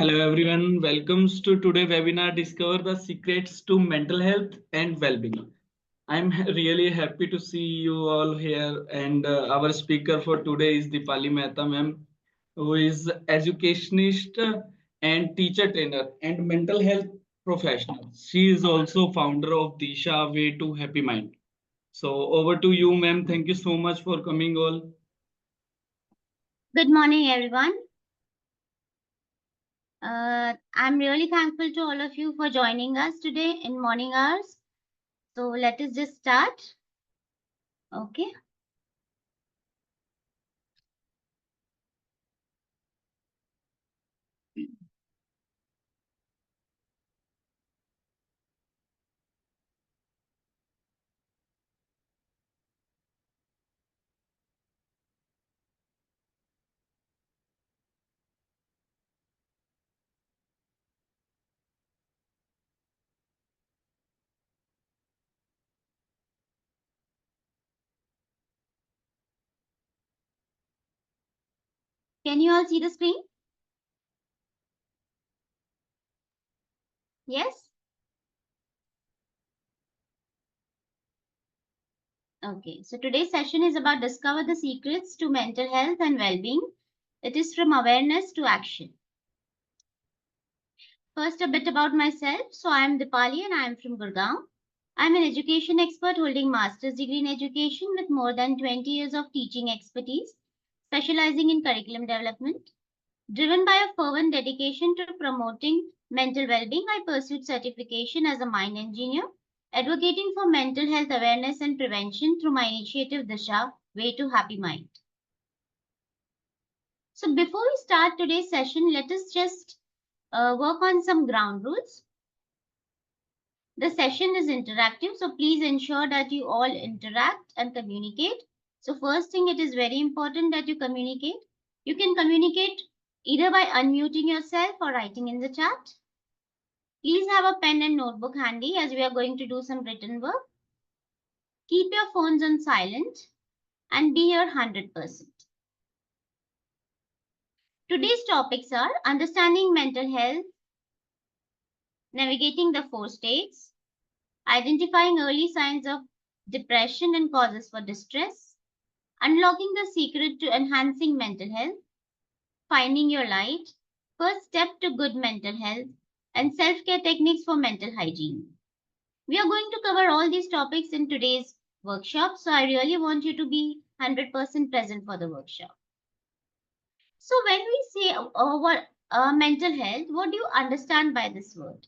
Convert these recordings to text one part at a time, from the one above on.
Hello everyone, welcomes to today webinar Discover the Secrets to Mental Health and Wellbeing. I'm really happy to see you all here and our speaker for today is Dipali Mehta ma'am, who is educationist and teacher trainer and mental health professional. She is also founder of Disha Way to Happy Mind. So over to you ma'am. Thank you so much for coming all. Good morning, everyone. I'm really thankful to all of you for joining us today in morning hours. So let us just start. Okay. Can you all see the screen? Yes? Okay. So today's session is about discover the secrets to mental health and well-being. It is from awareness to action. First, a bit about myself. So I am Dipali and I am from Gurgaon. I'm an education expert holding master's degree in education with more than 20 years of teaching expertise, specializing in curriculum development. Driven by a fervent dedication to promoting mental well-being, I pursued certification as a mind engineer, advocating for mental health awareness and prevention through my initiative Disha, Way to Happy Mind. So before we start today's session, let us just work on some ground rules. The session is interactive, so please ensure that you all interact and communicate. So first thing, it is very important that you communicate. You can communicate either by unmuting yourself or writing in the chat. Please have a pen and notebook handy as we are going to do some written work. Keep your phones on silent and be here 100%. Today's topics are understanding mental health, navigating the 4 states, identifying early signs of depression and causes for distress, unlocking the secret to enhancing mental health, finding your light, first step to good mental health, and self-care techniques for mental hygiene. We are going to cover all these topics in today's workshop, so I really want you to be 100% present for the workshop. So when we say mental health, what do you understand by this word?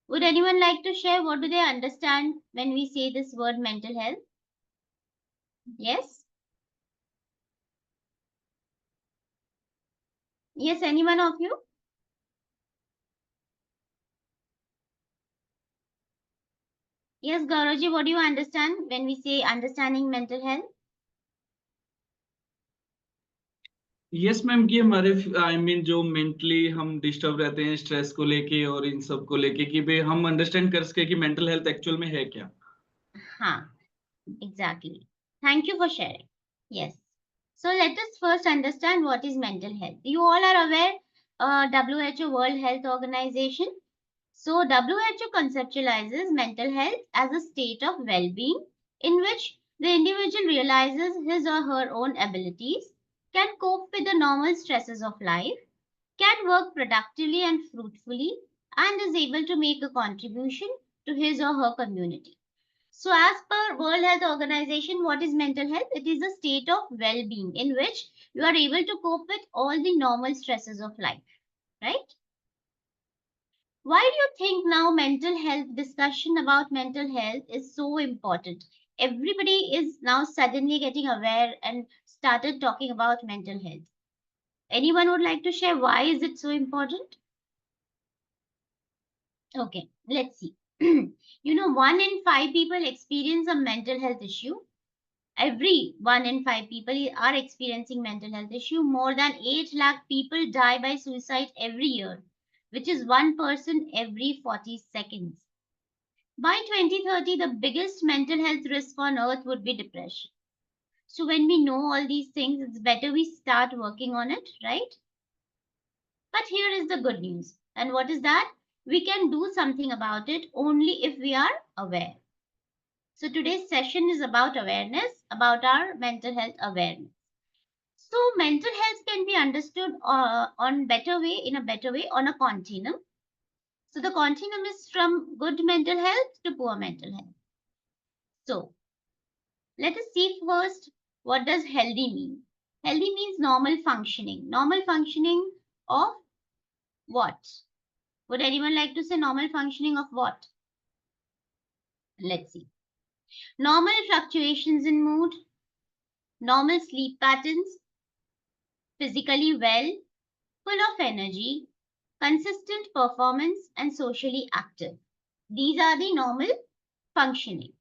Would anyone like to share what do they understand when we say this word mental health? Yes? Yes, anyone of you? Yes, Gaurav, what do you understand when we say understanding mental health? Yes ma'am कि हमारे I mean जो mentally हम disturb रहते हैं stress को लेके और इन सब को लेके कि भाई हम अंडरस्टैंड कर सके कि मेंटल हेल्थ एक्चुअल में है क्या. हाँ, exactly. Thank you for sharing. Yes. So let us first understand what is mental health. You all are aware, WHO, World Health Organization. So WHO conceptualizes mental health as a state of well-being in which the individual realizes his or her own abilities, can cope with the normal stresses of life, can work productively and fruitfully, and is able to make a contribution to his or her community. So, as per World Health Organization, what is mental health? It is a state of well-being in which you are able to cope with all the normal stresses of life, right? Why do you think now mental health discussion about mental health is so important? Everybody is now suddenly getting aware and started talking about mental health. Anyone would like to share why is it so important? Okay, let's see. 1 in 5 people experience a mental health issue. Every 1 in 5 people are experiencing mental health issue. More than 8 lakh people die by suicide every year, which is one person every 40 seconds. By 2030, the biggest mental health risk on earth would be depression. So when we know all these things, it's better we start working on it, right? But here is the good news. And what is that? We can do something about it only if we are aware. So today's session is about awareness, about our mental health awareness. So mental health can be understood in a better way on a continuum. So the continuum is from good mental health to poor mental health. So let us see first what does healthy mean. Healthy means normal functioning. Normal functioning of what? Would anyone like to say normal functioning of what? Let's see. Normal fluctuations in mood, normal sleep patterns, physically well, full of energy, consistent performance, and socially active. These are the normal functioning,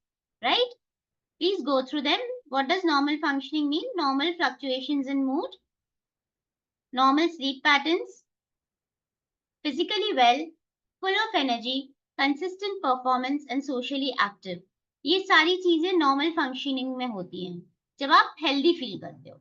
right? Please go through them. What does normal functioning mean? Normal fluctuations in mood, normal sleep patterns, physically well, full of energy, consistent performance and socially active. ये सारी चीजें normal functioning में होती हैं जब आप healthy feel करते हो.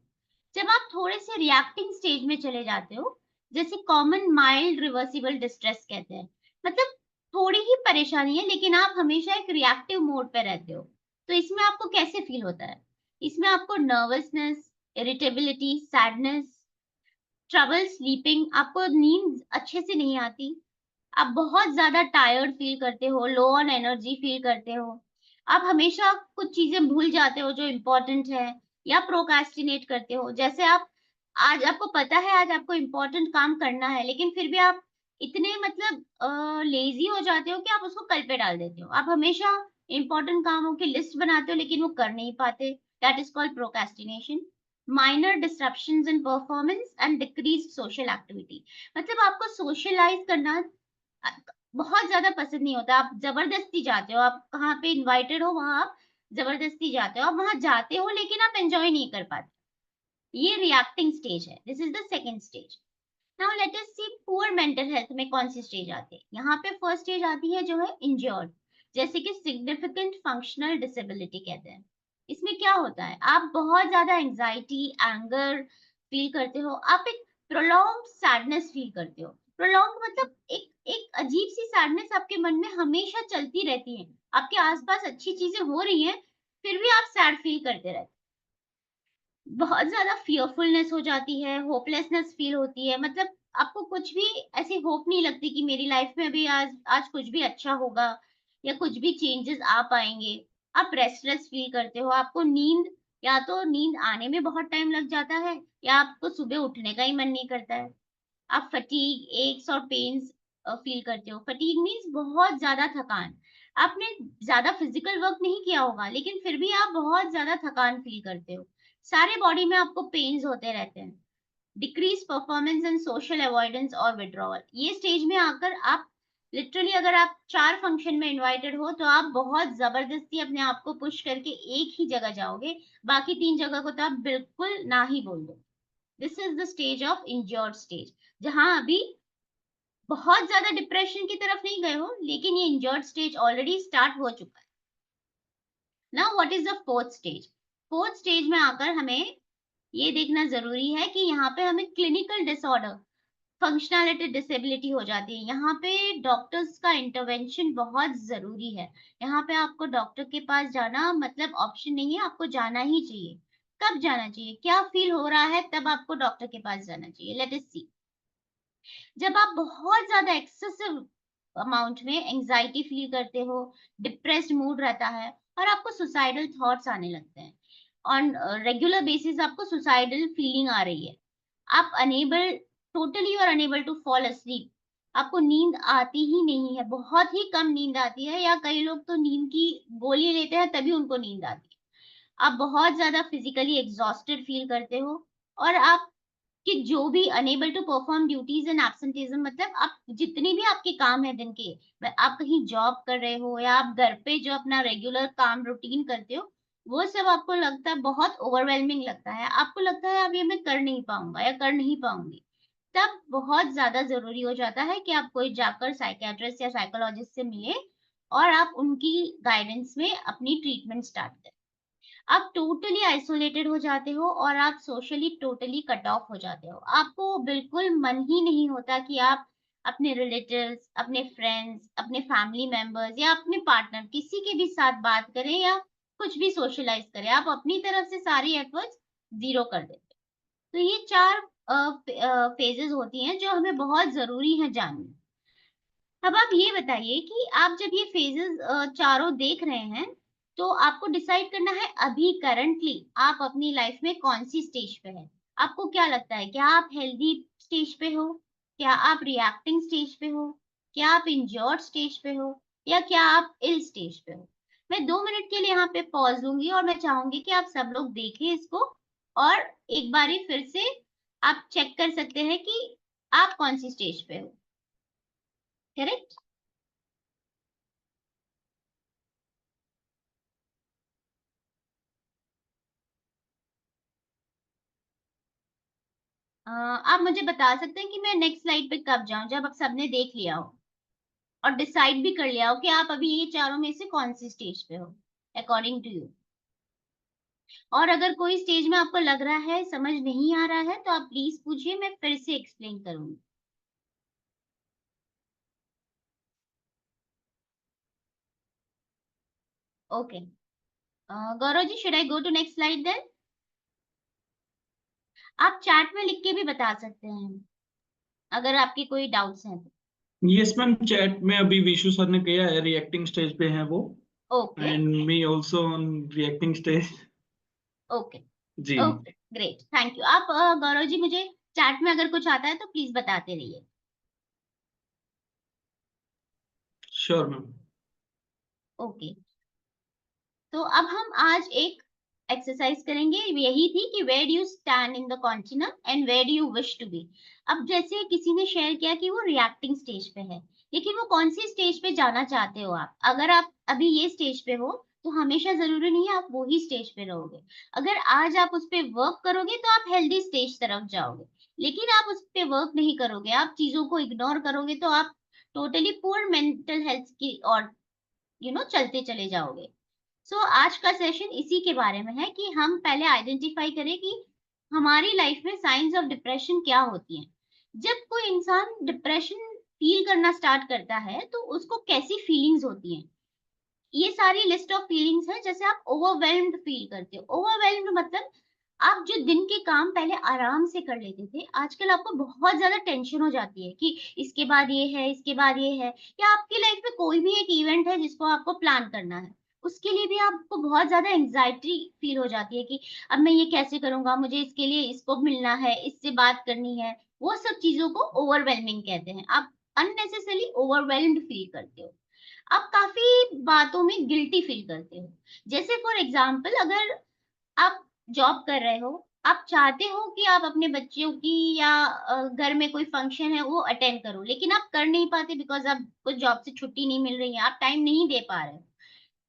जब आप थोड़े से रिएक्टिंग स्टेज में चले जाते हो, जैसे कॉमन माइल्ड रिवर्सिबल डिस्ट्रेस कहते हैं, मतलब थोड़ी ही परेशानी है लेकिन आप हमेशा एक रिएक्टिव मोड पे रहते हो, तो इसमें आपको कैसे फील होता है? इसमें आपको nervousness, irritability, sadness, trouble sleeping, आपको नींद अच्छे से नहीं आती, आप बहुत ज्यादा टायर्ड फील करते हो, लो ऑन एनर्जी फील करते हो, आप हमेशा कुछ चीजें भूल जाते हो जो इम्पोर्टेंट है, या प्रोक्रेस्टिनेट करते हो. जैसे आप आज आपको पता है आज आपको इम्पोर्टेंट काम करना है लेकिन फिर भी आप इतने मतलब लेजी हो जाते हो कि आप उसको कल पे डाल देते हो. आप हमेशा इम्पोर्टेंट कामों की लिस्ट बनाते हो लेकिन वो कर नहीं पाते. That is called procrastination. Minor disruptions in performance and decreased social activity. मतलब आपको सोशलाइज करना बहुत ज्यादा पसंद नहीं होता. आप जबरदस्ती जाते हो, आप कहाँ पे इनवाइटेड हो वहां आप जबरदस्ती जाते हो, आप वहां जाते हो लेकिन आप एंजॉय नहीं कर पाते. ये रिएक्टिंग स्टेज है. This is the second stage. Now let us see poor mental health में कौन सी स्टेज आती है. यहाँ पे फर्स्ट स्टेज आती है जो है इंजर्ड, जैसे कि सिग्निफिकेंट फंक्शनल डिसेबिलिटी कहते हैं. इसमें क्या होता है, आप बहुत ज्यादा एंजाइटी, एंगर फील करते हो, आप एक प्रोलॉन्ग सैडनेस फील करते हो. प्रोलॉन्ग मतलब एक एक अजीब सी सैडनेस आपके मन में हमेशा चलती रहती है. आपके आसपास अच्छी चीजें हो रही हैं फिर भी आप सैड फील करते रहते हो. बहुत ज़्यादा फ़ियरफुलनेस हो जाती है, होपलेसनेस फ़ील होती है, मतलब आपको कुछ भी ऐसी होप नहीं लगती कि मेरी लाइफ़ में भी आज आज कुछ भी अच्छा होगा या कुछ भी चेंजेस आ पाएँगे। आप रेस्टलेस फ़ील करते हो, आपको नींद या तो नींद आने में बहुत टाइम लग जाता है या आपको सुबह उठने का ही मन नहीं करता है। आप फटीग, एक्स और पेन्स फ़ील करते हो। फटीग मीन्स बहुत ज़्यादा थकान। आपने ज़्यादा फिज़िकल वर्क नहीं किया होगा, लेकिन फिर भी आप बहुत ज़्यादा थकान फ़ील करते हो। सारे बॉडी में आपको पेन्स होते रहते हैं। Decrease performance and social avoidance और विड्रॉवल। ये स्टेज में आकर आप लिटरली, अगर आप 4 फंक्शन में इनवाइटेड हो तो आप बहुत जबरदस्ती अपने आप को पुश करके एक ही जगह जाओगे, बाकी 3 जगह को तो आप बिल्कुल ना ही बोल दो। This is the stage of injured stage, जहां अभी बहुत ज्यादा डिप्रेशन की तरफ नहीं गए हो, लेकिन ये इंजर्ड स्टेज ऑलरेडी स्टार्ट हो चुका है। Now what is the fourth stage? Fourth stage में आकर हमें ये देखना जरूरी है कि यहाँ पे हमें क्लिनिकल डिसऑर्डर, फंक्शनैलिटी डिसेबिलिटी हो जाती है। यहाँ पे डॉक्टर्स का इंटरवेंशन बहुत जरूरी है। यहाँ पे आपको डॉक्टर के पास जाना मतलब ऑप्शन नहीं है, आपको जाना ही चाहिए। कब जाना चाहिए, क्या फील हो रहा है, तब आपको डॉक्टर के पास जाना चाहिए। लेट अस सी। जब आप बहुत ज्यादा एक्सेसिव अमाउंट में एंजाइटी फील करते हो, डिप्रेस्ड मूड रहता है और आपको सुसाइडल थॉट्स आने लगते हैं, ऑन रेगुलर बेसिस आपको सुसाइडल फीलिंग आ रही है, आप अनेबल, टोटली और अनेबल टू फॉल अस्लीप, आपको नींद आती ही नहीं है, बहुत ही कम नींद आती है, या कई लोग तो नींद की गोली लेते हैं तभी उनको नींद आती है। आप बहुत ज्यादा फिजिकली एग्जॉस्टेड फील करते हो, और आप कि जो भी unable to perform duties and absenteeism, मतलब आप जितने भी आपके काम है दिन के, आप कहीं जॉब कर रहे हो या आप घर पे जो अपना रेगुलर काम रूटीन करते हो, वो सब आपको लगता है बहुत ओवरवेलमिंग लगता है, आपको लगता है अब ये मैं कर नहीं पाऊंगा या कर नहीं पाऊंगी। तब बहुत ज्यादा जरूरी हो जाता है कि आप कोई जाकर साइकियाट्रिस्ट या साइकोलॉजिस्ट से मिले और आप उनकी गाइडेंस में अपनी ट्रीटमेंट स्टार्ट करें। आप टोटली आइसोलेटेड हो जाते हो और आप सोशली टोटली कट ऑफ हो जाते हो। आपको बिल्कुल मन ही नहीं होता कि आप अपने रिलेटिव्स, अपने फ्रेंड्स, अपने फैमिली मेंबर्स या अपने पार्टनर किसी के भी साथ बात करें या कुछ भी सोशलाइज करें। आप अपनी तरफ से सारी एफर्ट्स जीरो कर देते हो। तो ये 4 फेजेस होती हैं जो हमें बहुत जरूरी है जानना। अब आप ये बताइए कि आप जब ये फेजेस चारों देख रहे हैं, तो आपको डिसाइड करना है अभी करंटली आप अपनी लाइफ में कौन सी स्टेज पे है। आपको क्या लगता है, क्या आप हेल्दी स्टेज पे हो, क्या आप रिएक्टिंग स्टेज पे हो, क्या आप इंजर्ड स्टेज पे हो, या क्या आप इल स्टेज पे हो? मैं 2 मिनट के लिए यहाँ पे पॉज लूंगी और मैं चाहूंगी कि आप सब लोग देखें इसको, और एक बारी फिर से आप चेक कर सकते हैं कि आप कौन सी स्टेज पे हो। करेक्ट? आप मुझे बता सकते हैं कि मैं नेक्स्ट स्लाइड पे कब जाऊं, जब आप सबने देख लिया हो और डिसाइड भी कर लिया हो कि आप अभी ये चारों में से कौन सी स्टेज पे हो अकॉर्डिंग टू यू। और अगर कोई स्टेज में आपको लग रहा है समझ नहीं आ रहा है तो आप प्लीज पूछिए, मैं फिर से एक्सप्लेन करूंगी। Okay, Gaurav ji, should I go to next slide then? आप चैट में लिख के भी बता सकते हैं अगर आपके कोई डाउट्स हैं यस मैम, चैट में अभी विशु सर ने किया है, रिएक्टिंग स्टेज पे हैं वो, तो। Okay, and me also on reacting stage. Okay, जी। Okay, great, thank you. आप गौरव जी, मुझे चैट में अगर कुछ आता है तो प्लीज बताते रहिए। Sure ma'am. ओके, तो अब हम आज एक एक्सरसाइज करेंगे, यही थी कि where do you stand in the continuum and where do you wish to be. अब जैसे किसी ने शेयर किया कि वो रिएक्टिंग स्टेज पे है, लेकिन वो कौन सी स्टेज पे जाना चाहते हो आप? अगर आप अभी ये स्टेज पे हो तो हमेशा जरूरी नहीं है आप वो ही स्टेज पे रहोगे। अगर आज आप उस पे वर्क करोगे तो आप हेल्दी स्टेज तरफ जाओगे, लेकिन आप उस पे वर्क नहीं करोगे, आप चीजों को इग्नोर करोगे, तो आप टोटली पुअर मेंटल हेल्थ की और चलते चले जाओगे। आज का सेशन इसी के बारे में है कि हम पहले आइडेंटिफाई करें कि हमारी लाइफ में साइंस ऑफ डिप्रेशन क्या होती हैं। जब कोई इंसान डिप्रेशन फील करना स्टार्ट करता है तो उसको कैसी फीलिंग्स होती हैं? ये सारी लिस्ट ऑफ फीलिंग्स है। जैसे आप ओवरवेल्म्ड फील करते हो, ओवरवेल्म्ड मतलब आप जो दिन के काम पहले आराम से कर लेते थे, आजकल आपको बहुत ज्यादा टेंशन हो जाती है कि इसके बाद ये है, इसके बाद ये है, या आपकी लाइफ में कोई भी एक इवेंट है जिसको आपको प्लान करना है, उसके लिए भी आपको बहुत ज्यादा एंजाइटी फील हो जाती है कि अब मैं ये कैसे करूंगा, मुझे इसके लिए इसको मिलना है, इससे बात करनी है। वो सब चीजों को ओवरवेलमिंग कहते हैं। आप अननेसेसरली ओवरवेल्म्ड फील करते हो। आप काफी बातों में गिल्टी फील करते हो। जैसे फॉर एग्जाम्पल, अगर आप जॉब कर रहे हो आप चाहते हो कि आप अपने बच्चों की या घर में कोई फंक्शन है वो अटेंड करो, लेकिन आप कर नहीं पाते बिकॉज़ आपको जॉब से छुट्टी नहीं मिल रही है, आप टाइम नहीं दे पा रहे हो।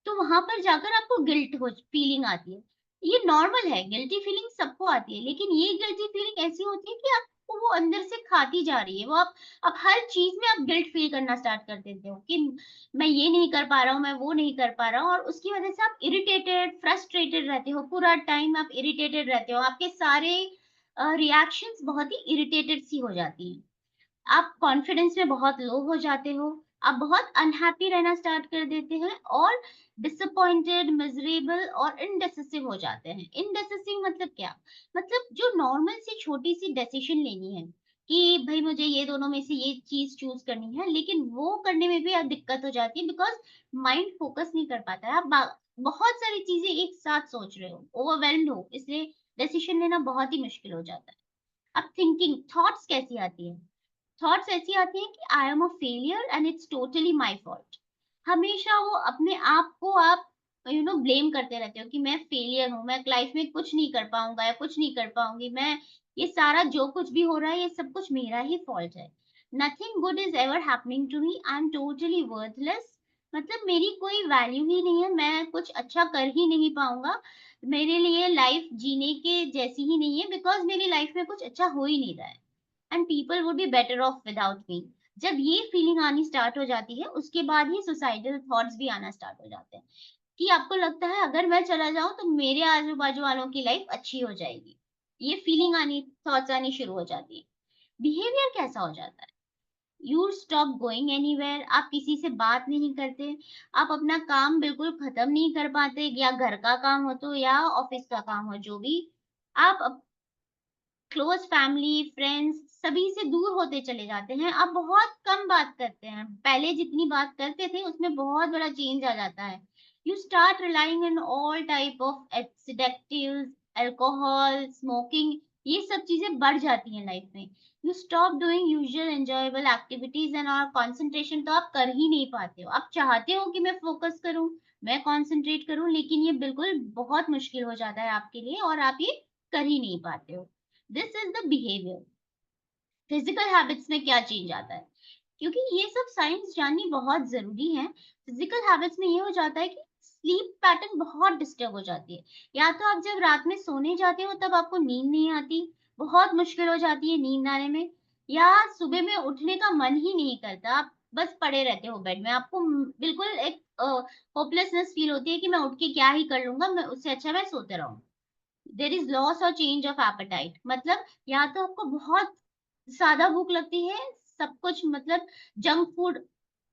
तो वहाँ पर जाकर आपको गिल्ट हो फीलिंग आती है। ये नॉर्मल है, गिल्टी फीलिंग सबको आती है, लेकिन ये गिल्टी फीलिंग ऐसी होती है कि आपको वो अंदर से खाती जा रही है। वो आप हर चीज़ में आप गिल्ट फील करना स्टार्ट कर देते हो कि मैं ये नहीं कर पा रहा हूँ, मैं वो नहीं कर पा रहा हूँ, और उसकी वज़ह से आप इरिटेटेड, फ्रस्ट्रेटेड रहते हो। पूरा टाइम आप इरिटेटेड रहते हो। आपके सारे रिएक्शंस बहुत ही इरिटेटेड सी हो जाती हैं। आप कॉन्फिडेंस में बहुत लो हो जाते हो, आप बहुत अनहैप्पी रहना स्टार्ट कर देते हैं और डिसअपॉइंटेड, मिज़रेबल और इनडेसिसिव हो जाते हैं। इनडेसिसिव मतलब क्या? मतलब जो नॉर्मल सी छोटी-सी डिसीजन लेनी है कि भई मुझे ये दोनों में से ये चीज़ चूज़ करनी है, लेकिन वो करने में भी दिक्कत हो जाती है बिकॉज़ माइंड फोकस नहीं कर पाता है। आप बहुत सारी चीज़ें एक साथ सोच रहे हो, ओवरवेल्म्ड हो, इसलिए डिसीजन लेना बहुत ही मुश्किल हो जाता है। अब थिंकिंग, थॉट्स कैसी आती हैं? थॉट्स ऐसी आती हैं कि I am a failure and it's totally my fault. हमेशा वो अपने आप को आप ब्लेम करते रहते हो कि मैं फेलियर हूँ, मैं लाइफ में कुछ नहीं कर पाऊँगा या कुछ नहीं कर पाऊँगी, मैं ये सारा जो कुछ भी हो रहा है ये सब कुछ मेरा ही फॉल्ट है। Nothing good is ever happening to me, I am totally worthless. मतलब मेरी कोई वैल्यू ही नहीं है, मैं कुछ अच्छा कर ही नहीं पाऊँगा। मेरे लिए लाइफ जीने के जैसी ही नहीं है बिकॉज़ मेरी लाइफ में कुछ अच्छा हो ही नहीं रहा है। And people would be better of without me. जब ये फीलिंग आनी स्टार्ट हो जाती है उसके बाद ही सुसाइडल थॉट्स भी आना स्टार्ट हो जाते हैं कि आपको लगता है अगर मैं चला जाऊं तो मेरे आजू बाजू वालों की लाइफ अच्छी हो जाएगी। ये फीलिंग आनी, थॉट्स आनी शुरू हो जाती है। बिहेवियर कैसा हो जाता है? यू स्टॉप गोइंग एनीवेयर, आप किसी से बात नहीं करते, आप अपना काम बिल्कुल खत्म नहीं कर पाते, या घर का काम हो तो या ऑफिस का काम हो जो भी, आप क्लोज फैमिली, फ्रेंड्स सभी से दूर होते चले जाते हैं। आप बहुत कम बात करते हैं। पहले जितनी बात करते थे उसमें बहुत बड़ा चेंज आ जाता है। You start relying on all type of sedatives, alcohol, smoking, ये सब चीजें बढ़ जाती हैं लाइफ में। You stop doing usual enjoyable activities and और कंसंट्रेशन तो आप कर ही नहीं पाते हो। आप चाहते हो कि मैं फोकस करूं, मैं कंसंट्रेट करूं, लेकिन ये बिल्कुल बहुत मुश्किल हो जाता है आपके लिए और आप ये कर ही नहीं पाते हो। This is the behaviour. Physical habits में क्या चेंज आता है? क्योंकि ये सब साइंस जाननी बहुत जरूरी है। फिजिकल हैबिट्स में ये हो जाता है कि स्लीप पैटर्न बहुत डिस्टर्ब हो जाती है। या तो आप जब रात में सोने जाते हो तब आपको नींद नहीं आती, बहुत मुश्किल हो जाती है नींद आने में, या सुबह में उठने का मन ही नहीं करता, आप बस पड़े रहते हो बेड में, आपको बिल्कुल एक होपलेसनेस फील होती है कि मैं उठ के क्या ही कर लूंगा, मैं उससे अच्छा मैं सोते रहूं। देयर इज लॉस और चेंज ऑफ एपेटाइट, मतलब या तो आपको बहुत ज़्यादा भूख लगती है, सब कुछ मतलब जंक फूड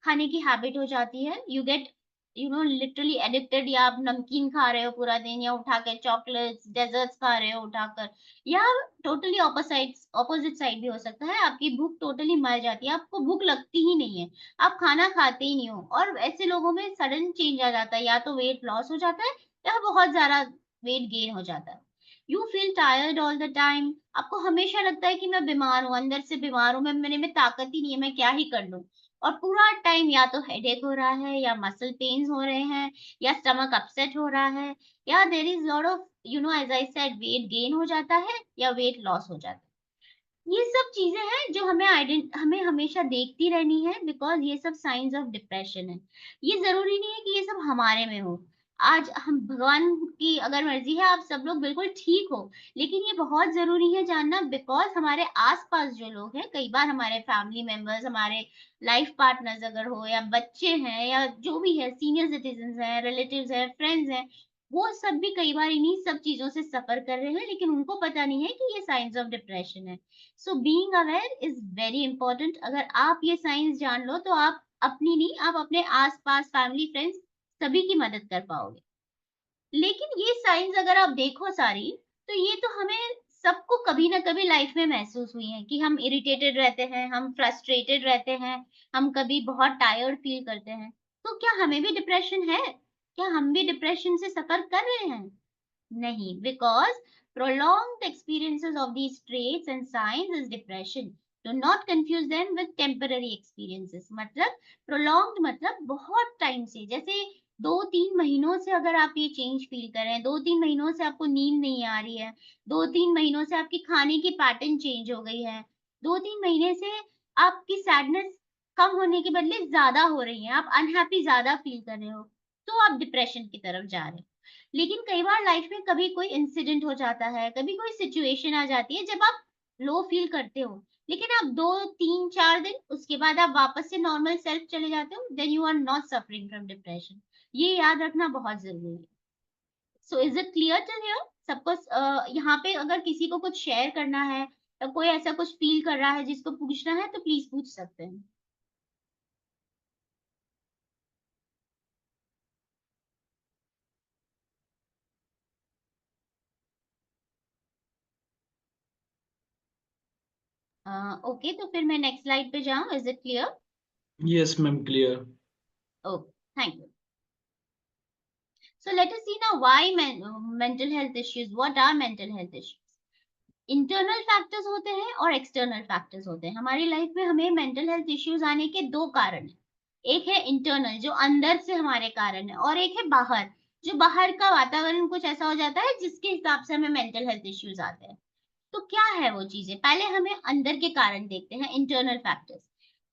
खाने की हैबिट हो जाती है। यू गेट लिटरली एडिक्टेड, या आप नमकीन खा रहे हो पूरा दिन, या उठा के चॉकलेट्स, डेजर्ट्स खा रहे हो उठाकर, या टोटली ऑपोजिट साइड भी हो सकता है, आपकी भूख टोटली मर जाती है, आपको भूख लगती ही नहीं है, आप खाना खाते ही नहीं हो, और ऐसे लोगों में सडन चेंज आ जाता है, या तो वेट लॉस हो जाता है या बहुत ज़्यादा वेट गेन हो जाता है। You feel tired all the time, आपको हमेशा लगता है कि मैं बीमार हूँ, अंदर से बीमार हूँ, मैं मेरे में ताकत ही नहीं है, मैं क्या ही कर लूँ? और पूरा टाइम या तो हेडेक हो रहा है, या मसल पेन्स हो रहे हैं, या स्टमक अपसेट हो रहा है, या there is lot of as I said weight gain हो जाता है या वेट लॉस हो जाता है। ये सब चीज़ें हैं जो हमें हमेशा देखती रहनी है बिकॉज़ ये सब साइन्स ऑफ डिप्रेशन है। ये ज़रूरी नहीं है कि ये सब हमारे में हो। आज हम भगवान की अगर मर्ज़ी है आप सब लोग बिल्कुल ठीक हो, लेकिन ये बहुत ज़रूरी है जानना बिकॉज़ हमारे आस-पास जो लोग हैं, कई बार हमारे फैमिली मेंबर्स, हमारे लाइफ पार्टनर्स अगर हो, या बच्चे हैं, या जो भी है, सीनियर सिटीज़न्स हैं, रिलेटिव्स हैं, फ्रेंड्स हैं, वो सब भी कई बार इन्हीं सब चीज़ों से सफ़र कर रहे हैं, लेकिन उनको पता नहीं है कि ये साइन्स ऑफ डिप्रेशन है। So being aware is very important. अगर आप ये साइंस जान लो तो आप अपनी नहीं, आप अपने आसपास फैमिली फ्रेंड्स सभी की मदद कर पाओगे। लेकिन ये साइंस अगर आप देखो सारी, तो ये तो हमें सबको कभी ना कभी लाइफ में महसूस हुई है कि हम इरिटेटेड रहते हैं, हम फ्रस्ट्रेटेड रहते हैं, हम कभी बहुत टायर्ड फील करते हैं। तो क्या हमें भी डिप्रेशन है? क्या हम भी डिप्रेशन से सफर कर रहे हैं? Nahi, because prolonged experiences of these traits and signs is depression. Do not confuse them with temporary experiences. मतलब prolonged मतलब बहुत टाइम से, जैसे 2-3 महीनों से अगर आप ये चेंज फील कर रहे हैं, 2-3 महीनों से आपको नींद नहीं आ रही है, 2-3 महीनों से आपकी खाने की पैटर्न चेंज हो गई है, 2-3 महीने से आपकी सैडनेस कम होने के बदले ज़्यादा हो रही है, आप अनहैप्पी ज़्यादा फील कर रहे हो, तो आप डिप्रेशन की तरफ जा रहे हो। लेकिन कई बार लाइफ में कभी कोई इंसिडेंट हो जाता है, कभी कोई सिचुएशन आ जाती है जब आप लो फील करते हो, लेकिन आप 2, 3, 4 दिन उसके बाद आप वापस से नॉर्मल सेल्फ चले जाते हो, then you are not suffering from depression. ये याद रखना बहुत ज़रूरी है। So is it clear till here? सबको यहाँ पे अगर किसी को कुछ शेयर करना है या कोई ऐसा कुछ फ़ील कर रहा है जिसको पूछना है तो प्लीज़ पूछ सकते हैं। ओके, तो फिर मैं नेक्स्ट स्लाइड पे जाऊँ, is it clear? Yes, ma'am, clear. Okay, thank you. So let us see now why mental health issues. What are mental health issues? Internal factors होते हैं और एक्सटर्नल फैक्टर्स होते हैं। हमारी लाइफ में हमें मेंटल हेल्थ इश्यूज आने के 2 कारण हैं। एक है इंटरनल जो अंदर से हमारे कारण है और एक है बाहर, जो बाहर का वातावरण कुछ ऐसा हो जाता है जिसके हिसाब से हमें मेंटल हेल्थ इश्यूज आते हैं। तो क्या है वो चीजें? पहले हमें अंदर के कारण देखते हैं, इंटरनल फैक्टर्स।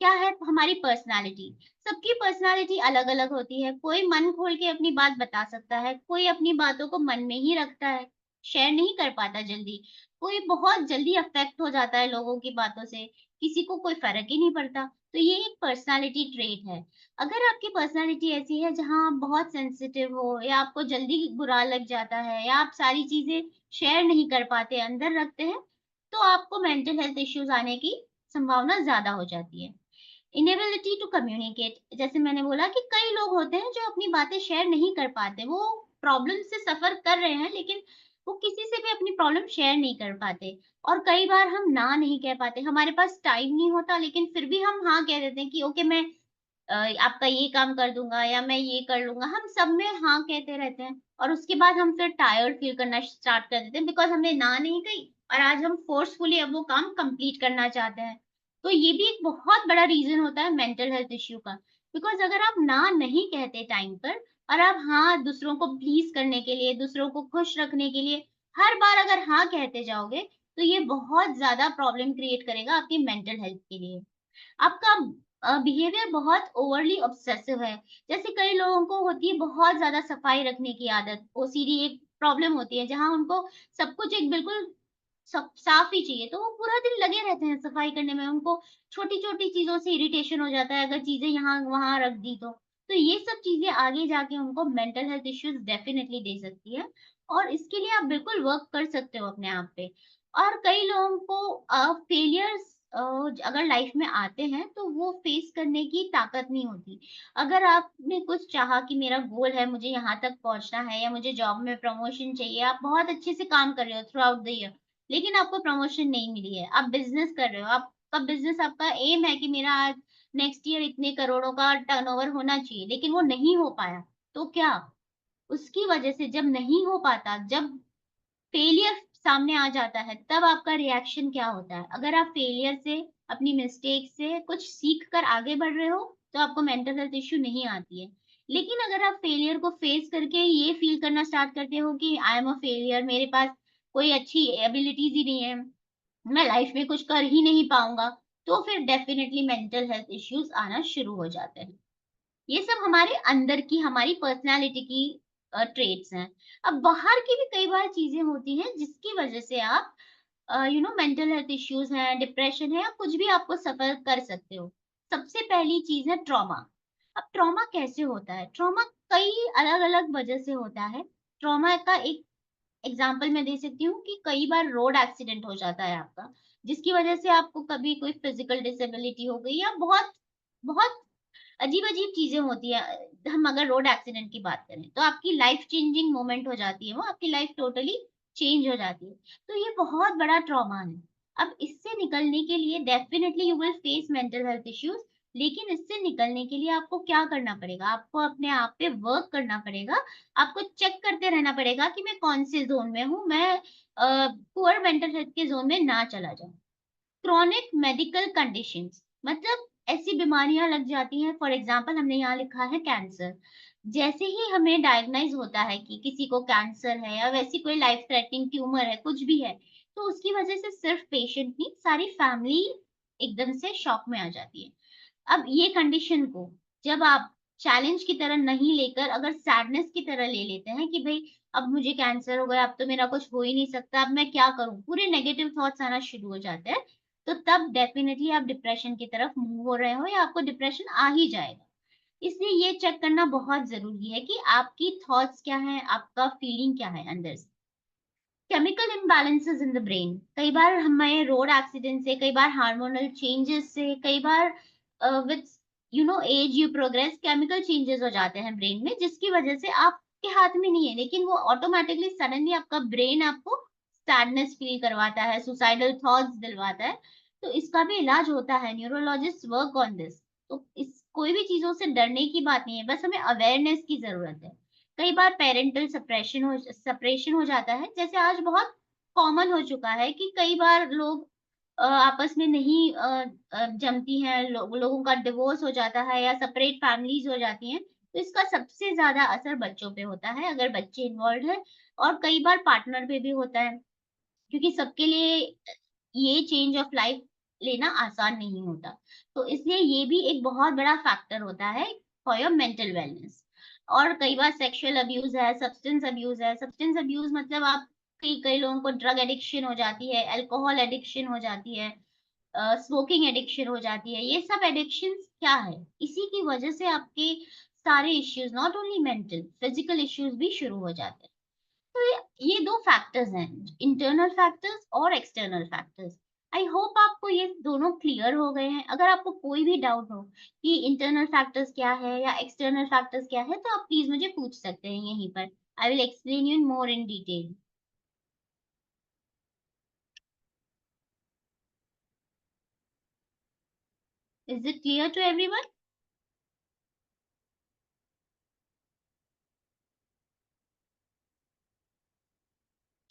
क्या है? हमारी पर्सनालिटी। सबकी पर्सनालिटी अलग-अलग होती है। कोई मन खोल के अपनी बात बता सकता है, कोई अपनी बातों को मन में ही रखता है, शेयर नहीं कर पाता जल्दी। कोई बहुत जल्दी अफेक्ट हो जाता है लोगों की बातों से, किसी को कोई फ़र्क ही नहीं पड़ता। तो ये एक पर्सनैलिटी ट्रेट है। अगर आपकी पर्सनैलिटी ऐसी है जहाँ आप बहुत सेंसिटिव हो या आपको जल्दी बुरा लग जाता है या आप सारी चीज़ें शेयर नहीं कर पाते, अंदर रखते हैं, तो आपको मेंटल हेल्थ इश्यूज़ आने की संभावना ज़्यादा हो जाती है। इनेबिलिटी टू कम्युनिकेट, जैसे मैंने बोला कि कई लोग होते हैं जो अपनी बातें शेयर नहीं कर पाते। वो प्रॉब्लम से सफ़र कर रहे हैं लेकिन वो किसी से भी अपनी प्रॉब्लम शेयर नहीं कर पाते। और कई बार हम ना नहीं कह पाते। हमारे पास टाइम नहीं होता लेकिन फिर भी हम हाँ कह देते हैं कि ओके मैं आपका ये काम कर दूँगा या मैं ये कर लूँगा। हम सब में हाँ कहते रहते हैं और उसके बाद हम फिर टायर्ड फ़ील करना स्टार्ट कर देते हैं बिकॉज़ हमने ना नहीं कही और आज हम फ़ोर्सफुली अब वो काम कंप्लीट करना चाहते हैं। तो ये भी एक बहुत बड़ा रीज़न होता है मेंटल हेल्थ इश्यू का। बिकॉज़ अगर आप ना नहीं कहते टाइम पर और आप हाँ दूसरों को प्लीज़ करने के लिए, दूसरों को खुश रखने के लिए हर बार अगर हाँ कहते जाओगे, तो ये बहुत ज़्यादा प्रॉब्लम क्रिएट करेगा आपकी मेंटल हेल्थ के लिए। आपका बिहेवियर बहुत ओवरली ऑब्सेसिव है। जैसे कई लोगों को होती है बहुत ज़्यादा सफाई रखने की आदत, ओसीडी एक प्रॉब्लम होती है जहाँ उनको सब कुछ एक बिल्कुल सब साफ ही चाहिए, तो वो पूरा दिन लगे रहते हैं सफाई करने में। उनको छोटी-छोटी चीज़ों से इरिटेशन हो जाता है अगर चीज़ें यहाँ-वहाँ रख दी तो। तो ये सब चीज़ें आगे जाके उनको मेंटल हेल्थ इश्यूज़ डेफिनिटली दे सकती है और इसके लिए आप बिल्कुल वर्क कर सकते हो अपने आप पे। और कई लोगों को फेलियर्स अगर लाइफ में आते हैं तो वो फेस करने की ताकत नहीं होती। अगर आपने कुछ चाहा कि मेरा गोल है, मुझे यहाँ तक पहुँचना है या मुझे जॉब में प्रमोशन चाहिए, आप बहुत अच्छे से काम कर रहे हो थ्रू आउट द ईयर, लेकिन आपको प्रमोशन नहीं मिली है। आप बिज़नेस कर रहे हो, आपका बिज़नेस आपका एम है कि मेरा आज नेक्स्ट ईयर इतने करोड़ों का टर्नओवर होना चाहिए, लेकिन वो नहीं हो पाया, तो क्या? उसकी वजह से जब नहीं हो पाता, जब फेलियर सामने आ जाता है, तब आपका रिएक्शन क्या होता है? अगर आप फेलियर से, अपनी मिस्टेक से कुछ सीख कर आगे बढ़ रहे हो, तो आपको मेंटल हेल्थ इश्यू नहीं आती है। लेकिन अगर आप फेलियर को फेस करके ये फील करना स्टार्ट करते हो कि आई एम अ फेलियर, मेरे पास कोई अच्छी एबिलिटीज़ ही नहीं है, मैं लाइफ में कुछ कर ही नहीं पाऊँगा, तो फिर डेफिनिटली मेंटल हेल्थ इश्यूज़ आना शुरू हो जाते हैं। ये सब हमारे अंदर की, हमारी पर्सनैलिटी की ट्रेट्स हैं। अब बाहर की भी कई बार चीज़ें होती हैं जिसकी वज़ह से आप मेंटल हेल्थ इश्यूज़ हैं, डिप्रेशन है या कुछ भी आपको सफ़र कर सकते हो। सबसे पहली चीज़ है ट्रॉमा। अब ट्रॉमा कैसे होता है? ट्रॉमा कई अलग-अलग वज़ह से होता है। ट्रॉमा का एक एग्ज़ाम्पल मैं दे सकती हूँ कि कई बार रोड एक्सीडेंट हो जाता है आपका, जिसकी वज़ह से आपको कभी कोई फिज़िकल डिसेबिलिटी हो गई या बहुत बहुत अजीब-अजीब चीज़ें होती हैं। हम अगर रोड एक्सीडेंट की बात करें, तो आपकी लाइफ़ चेंजिंग मोमेंट हो जाती है वो, आपकी लाइफ़ टोटली चेंज हो जाती है। तो ये बहुत बड़ा ट्रॉमा है। अब इससे निकलने के लिए definitely you will face mental health issues, लेकिन इससे निकलने के लिए आपको क्या करना पड़ेगा? आपको अपने आप पे वर्क करना पड़ेगा। आपको चेक करते रहना पड़ेगा कि मैं कौन-से ज़ोन में हूँ, मैं पुअर मेंटल हेल्थ के ज़ोन में ना चला जाऊँ। क्रॉनिक मेडिकल कंडीशंस मतलब ऐसी बीमारियां लग जाती हैं, फॉर एग्जांपल हमने यहाँ लिखा है कैंसर। जैसे ही हमें डायग्नाइज होता है कि किसी को कैंसर है या वैसी कोई लाइफ थ्रेटनिंग ट्यूमर है, कुछ भी है, तो उसकी वजह से सिर्फ पेशेंट नहीं, सारी फैमिली एकदम से शॉक में आ जाती है। अब ये कंडीशन को जब आप चैलेंज की तरह नहीं लेकर अगर सैडनेस की तरह ले लेते हैं कि भाई अब मुझे कैंसर हो गया, अब तो मेरा कुछ हो ही नहीं सकता, अब मैं क्या करूं, पूरे नेगेटिव थॉट्स आना शुरू हो जाते हैं, तो तब डेफिनेटली आप डिप्रेशन की तरफ मूव हो रहे हो या आपको डिप्रेशन आ ही जाएगा। इसलिए ये चेक करना बहुत जरूरी है कि आपकी थॉट्स क्या है, आपका फीलिंग क्या है अंदर से। Chemical imbalances in the brain, कई बार हमें रोड एक्सीडेंट से, कई बार हार्मोनल चेंजेस से, कई बार with age you progress chemical changes हो जाते हैं ब्रेन में, जिसकी वजह से आपके हाथ में नहीं है, लेकिन वो ऑटोमेटिकली सडनली आपका ब्रेन आपको सैडनेस फील करवाता है, सुसाइडल थॉट्स दिलवाता है। तो इसका भी इलाज होता है, न्यूरोलॉजिस्ट वर्क ऑन दिस। तो इस कोई भी चीजों से डरने की बात नहीं है, बस हमें अवेयरनेस की जरूरत है। कई बार पेरेंटल सेपरेशन हो जाता है, जैसे आज बहुत कॉमन हो चुका है कि कई बार लोग आपस में नहीं जमती हैं, लोगों का डिवोर्स हो जाता है या सेपरेट फैमिलीज हो जाती हैं। तो इसका सबसे ज्यादा असर बच्चों पे होता है अगर बच्चे इन्वॉल्व है, और कई बार पार्टनर पे भी होता है, क्योंकि सबके लिए ये चेंज ऑफ लाइफ लेना आसान नहीं होता। तो इसलिए ये भी एक बहुत बड़ा फैक्टर होता है फॉर योर मेंटल वेलनेस। और कई बार सेक्सुअल अब्यूज है, सब्सटेंस अब्यूज है। सब्सटेंस अब्यूज मतलब आप कई कई लोगों को ड्रग एडिक्शन हो जाती है, अल्कोहल एडिक्शन हो जाती है, स्मोकिंग एडिक्शन हो जाती है। ये सब एडिक्शंस क्या है, इसी की वजह से आपके सारे issues, not only mental, physical issues भी शुरू हो जाते हैं। तो ये दो फैक्टर्स हैं, इंटरनल फैक्टर्स और एक्सटर्नल फैक्टर्स। आई होप आपको ये दोनों क्लियर हो गए हैं। अगर आपको कोई भी डाउट हो कि इंटरनल फैक्टर्स क्या है या एक्सटर्नल फैक्टर्स क्या है, तो आप प्लीज मुझे पूछ सकते हैं यहीं पर। I will explain you more in detail. Is it clear to everyone?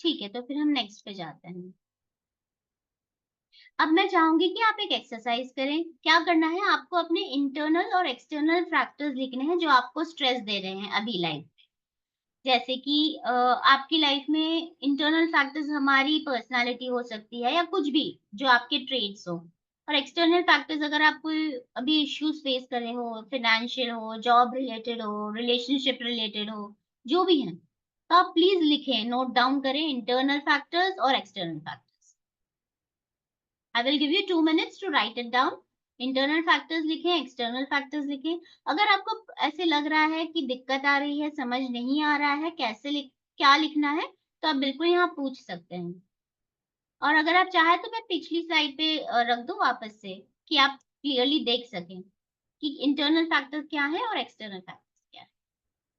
ठीक है, तो फिर हम नेक्स्ट पे जाते हैं। अब मैं चाहूंगी कि आप एक एक्सरसाइज करें। क्या करना है, आपको अपने इंटरनल और एक्सटर्नल फैक्टर्स लिखने हैं जो आपको स्ट्रेस दे रहे हैं अभी लाइफ। जैसे कि आपकी लाइफ में इंटरनल फैक्टर्स हमारी पर्सनालिटी हो सकती है या कुछ भी जो आपके ट्रेड्स हो, और एक्सटर्नल फैक्टर्स अगर आप कोई अभी इश्यूज फेस कर रहे हो, फाइनेंशियल हो, जॉब रिलेटेड हो, रिलेशनशिप रिलेटेड हो, जो भी है, तो आप प्लीज लिखें, नोट डाउन करें इंटरनल फैक्टर्स और external factors. I will give you 2 minutes to write it down. Internal factors लिखें, एक्सटर्नल फैक्टर्स लिखें। अगर आपको ऐसे लग रहा है कि दिक्कत आ रही है, समझ नहीं आ रहा है कैसे क्या लिखना है, तो आप बिल्कुल यहाँ पूछ सकते हैं। और अगर आप चाहें तो मैं पिछली स्लाइड पे रख दूं वापस से, कि आप क्लियरली देख सकें कि इंटरनल फैक्टर्स क्या है और एक्सटर्नल फैक्टर्स क्या है।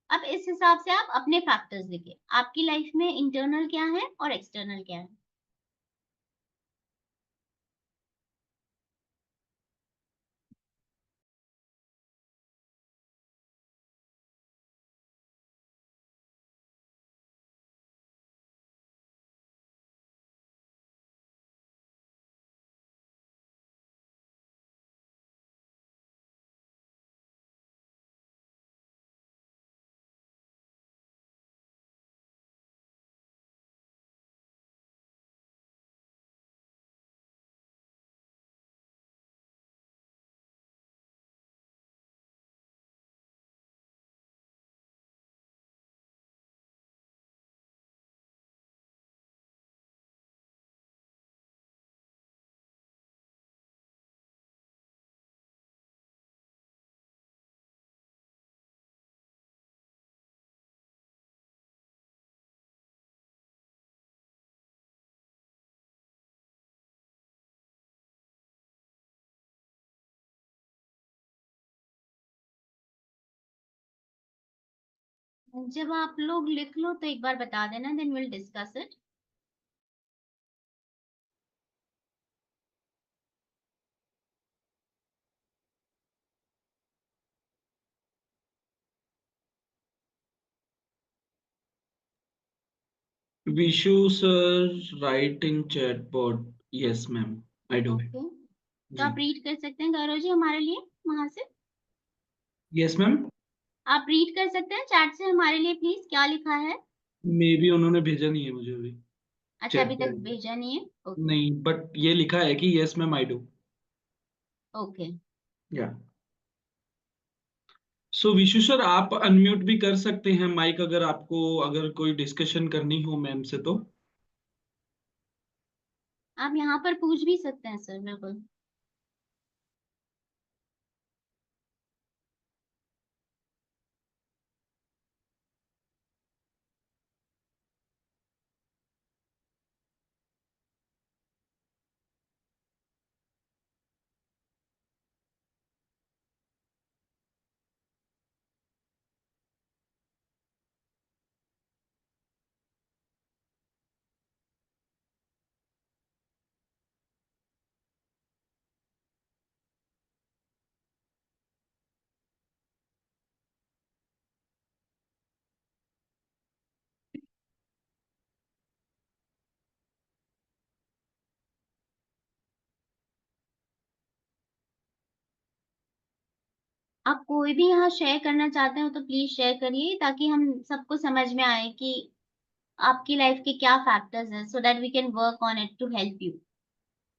अब इस हिसाब से आप अपने फैक्टर्स लिखें, आपकी लाइफ में इंटरनल क्या है और एक्सटर्नल क्या है। जब आप लोग लिख लो तो एक बार बता देना, then will discuss it. Vishu sir, write in chat board. Yes, ma'am. I do. Okay, तो जी. आप रीड कर सकते हैं गौरव जी हमारे लिए वहां से। Yes, ma'am. आप रीड कर सकते हैं चैट से हमारे लिए प्लीज, क्या लिखा है? मे बी उन्होंने भेजा नहीं है मुझे अभी। अच्छा, चेक अभी तक करेंगे। भेजा नहीं है। ओके। नहीं, बट ये लिखा है कि yes ma'am I do. Okay. या सो विशु सर, आप अनम्यूट भी कर सकते हैं माइक, अगर आपको अगर कोई डिस्कशन करनी हो मैम से तो। आप यहाँ पर पूछ भी सकते हैं सर, बिल्कुल। आप कोई भी यहाँ शेयर करना चाहते हो तो प्लीज शेयर करिए, ताकि हम सबको समझ में आए कि आपकी लाइफ के क्या फैक्टर्स हैं, so that we can work on it to help you.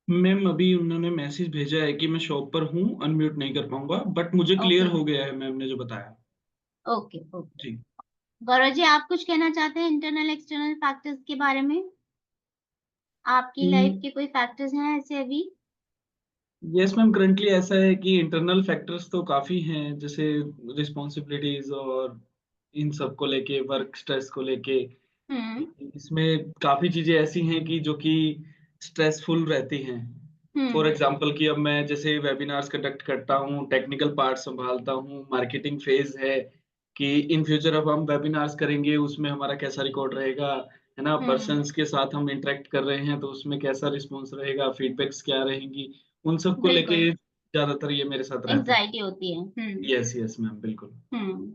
Ma'am अभी उन्होंने मैसेज भेजा है कि मैं शॉप पर हूँ, अनम्यूट नहीं कर पाऊंगा, बट मुझे क्लियर ओके। हो गया है मैम ने जो बताया। ओके। ओके। जी। गौरव जी, आप कुछ कहना चाहते हैं इंटरनल एक्सटर्नल फैक्टर्स के बारे में? आपकी लाइफ के कोई फैक्टर्स हैं ऐसे अभी? यस मैम, करंटली ऐसा है कि इंटरनल फैक्टर्स तो काफी हैं, जैसे रिस्पॉन्सिबिलिटीज और इन सब को लेके, वर्क स्ट्रेस को लेके। हम्म। इसमें काफी चीजें ऐसी हैं कि जो कि स्ट्रेसफुल रहती हैं। For hmm. एग्जाम्पल कि अब मैं जैसे वेबिनार्स कंडक्ट करता हूँ, टेक्निकल पार्ट संभालता हूँ, मार्केटिंग फेज है कि इन फ्यूचर अब हम वेबिनार्स करेंगे, उसमें हमारा कैसा रिकॉर्ड रहेगा, है ना, हम्म। पर्सन्स के साथ हम इंटरेक्ट कर रहे हैं तो उसमें कैसा रिस्पॉन्स रहेगा, फीडबैक्स क्या रहेंगी, उन सब को बिल्कुल। लेके ज्यादातर ये मेरे साथ रहता है। एंजाइटी होती है। हम्म। यस यस मैम, बिल्कुल। हम्म।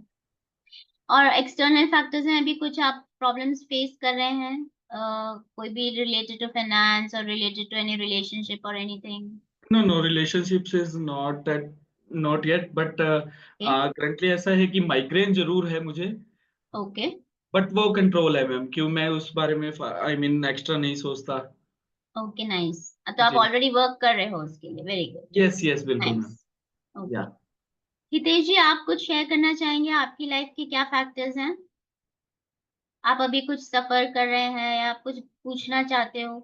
और एक्सटर्नल फैक्टर्स हैं, अभी कुछ आप प्रॉब्लम्स फेस कर रहे हैं? कोई भी रिलेटेड टू फाइनेंस और रिलेटेड टू एनी रिलेशनशिप और anything? No no, relationships is not that, not yet, but okay. Currently ऐसा है कि माइग्रेन जरूर है मुझे, ओके। बट वो कंट्रोल है मैम, क्यों मैं उस बारे में आई मीन एक्स्ट्रा नहीं सोचता। Okay, nice. तो आप जी। ऑलरेडी वर्क कर रहे हो उसके लिए, वेरी गुड। यस यस, बिल्कुल नाइस। मैम। ओके। या हितेश जी, आप कुछ शेयर करना चाहेंगे? आपकी लाइफ के क्या फैक्टर्स हैं? आप अभी कुछ सफर कर रहे हैं या आप कुछ पूछना चाहते हो?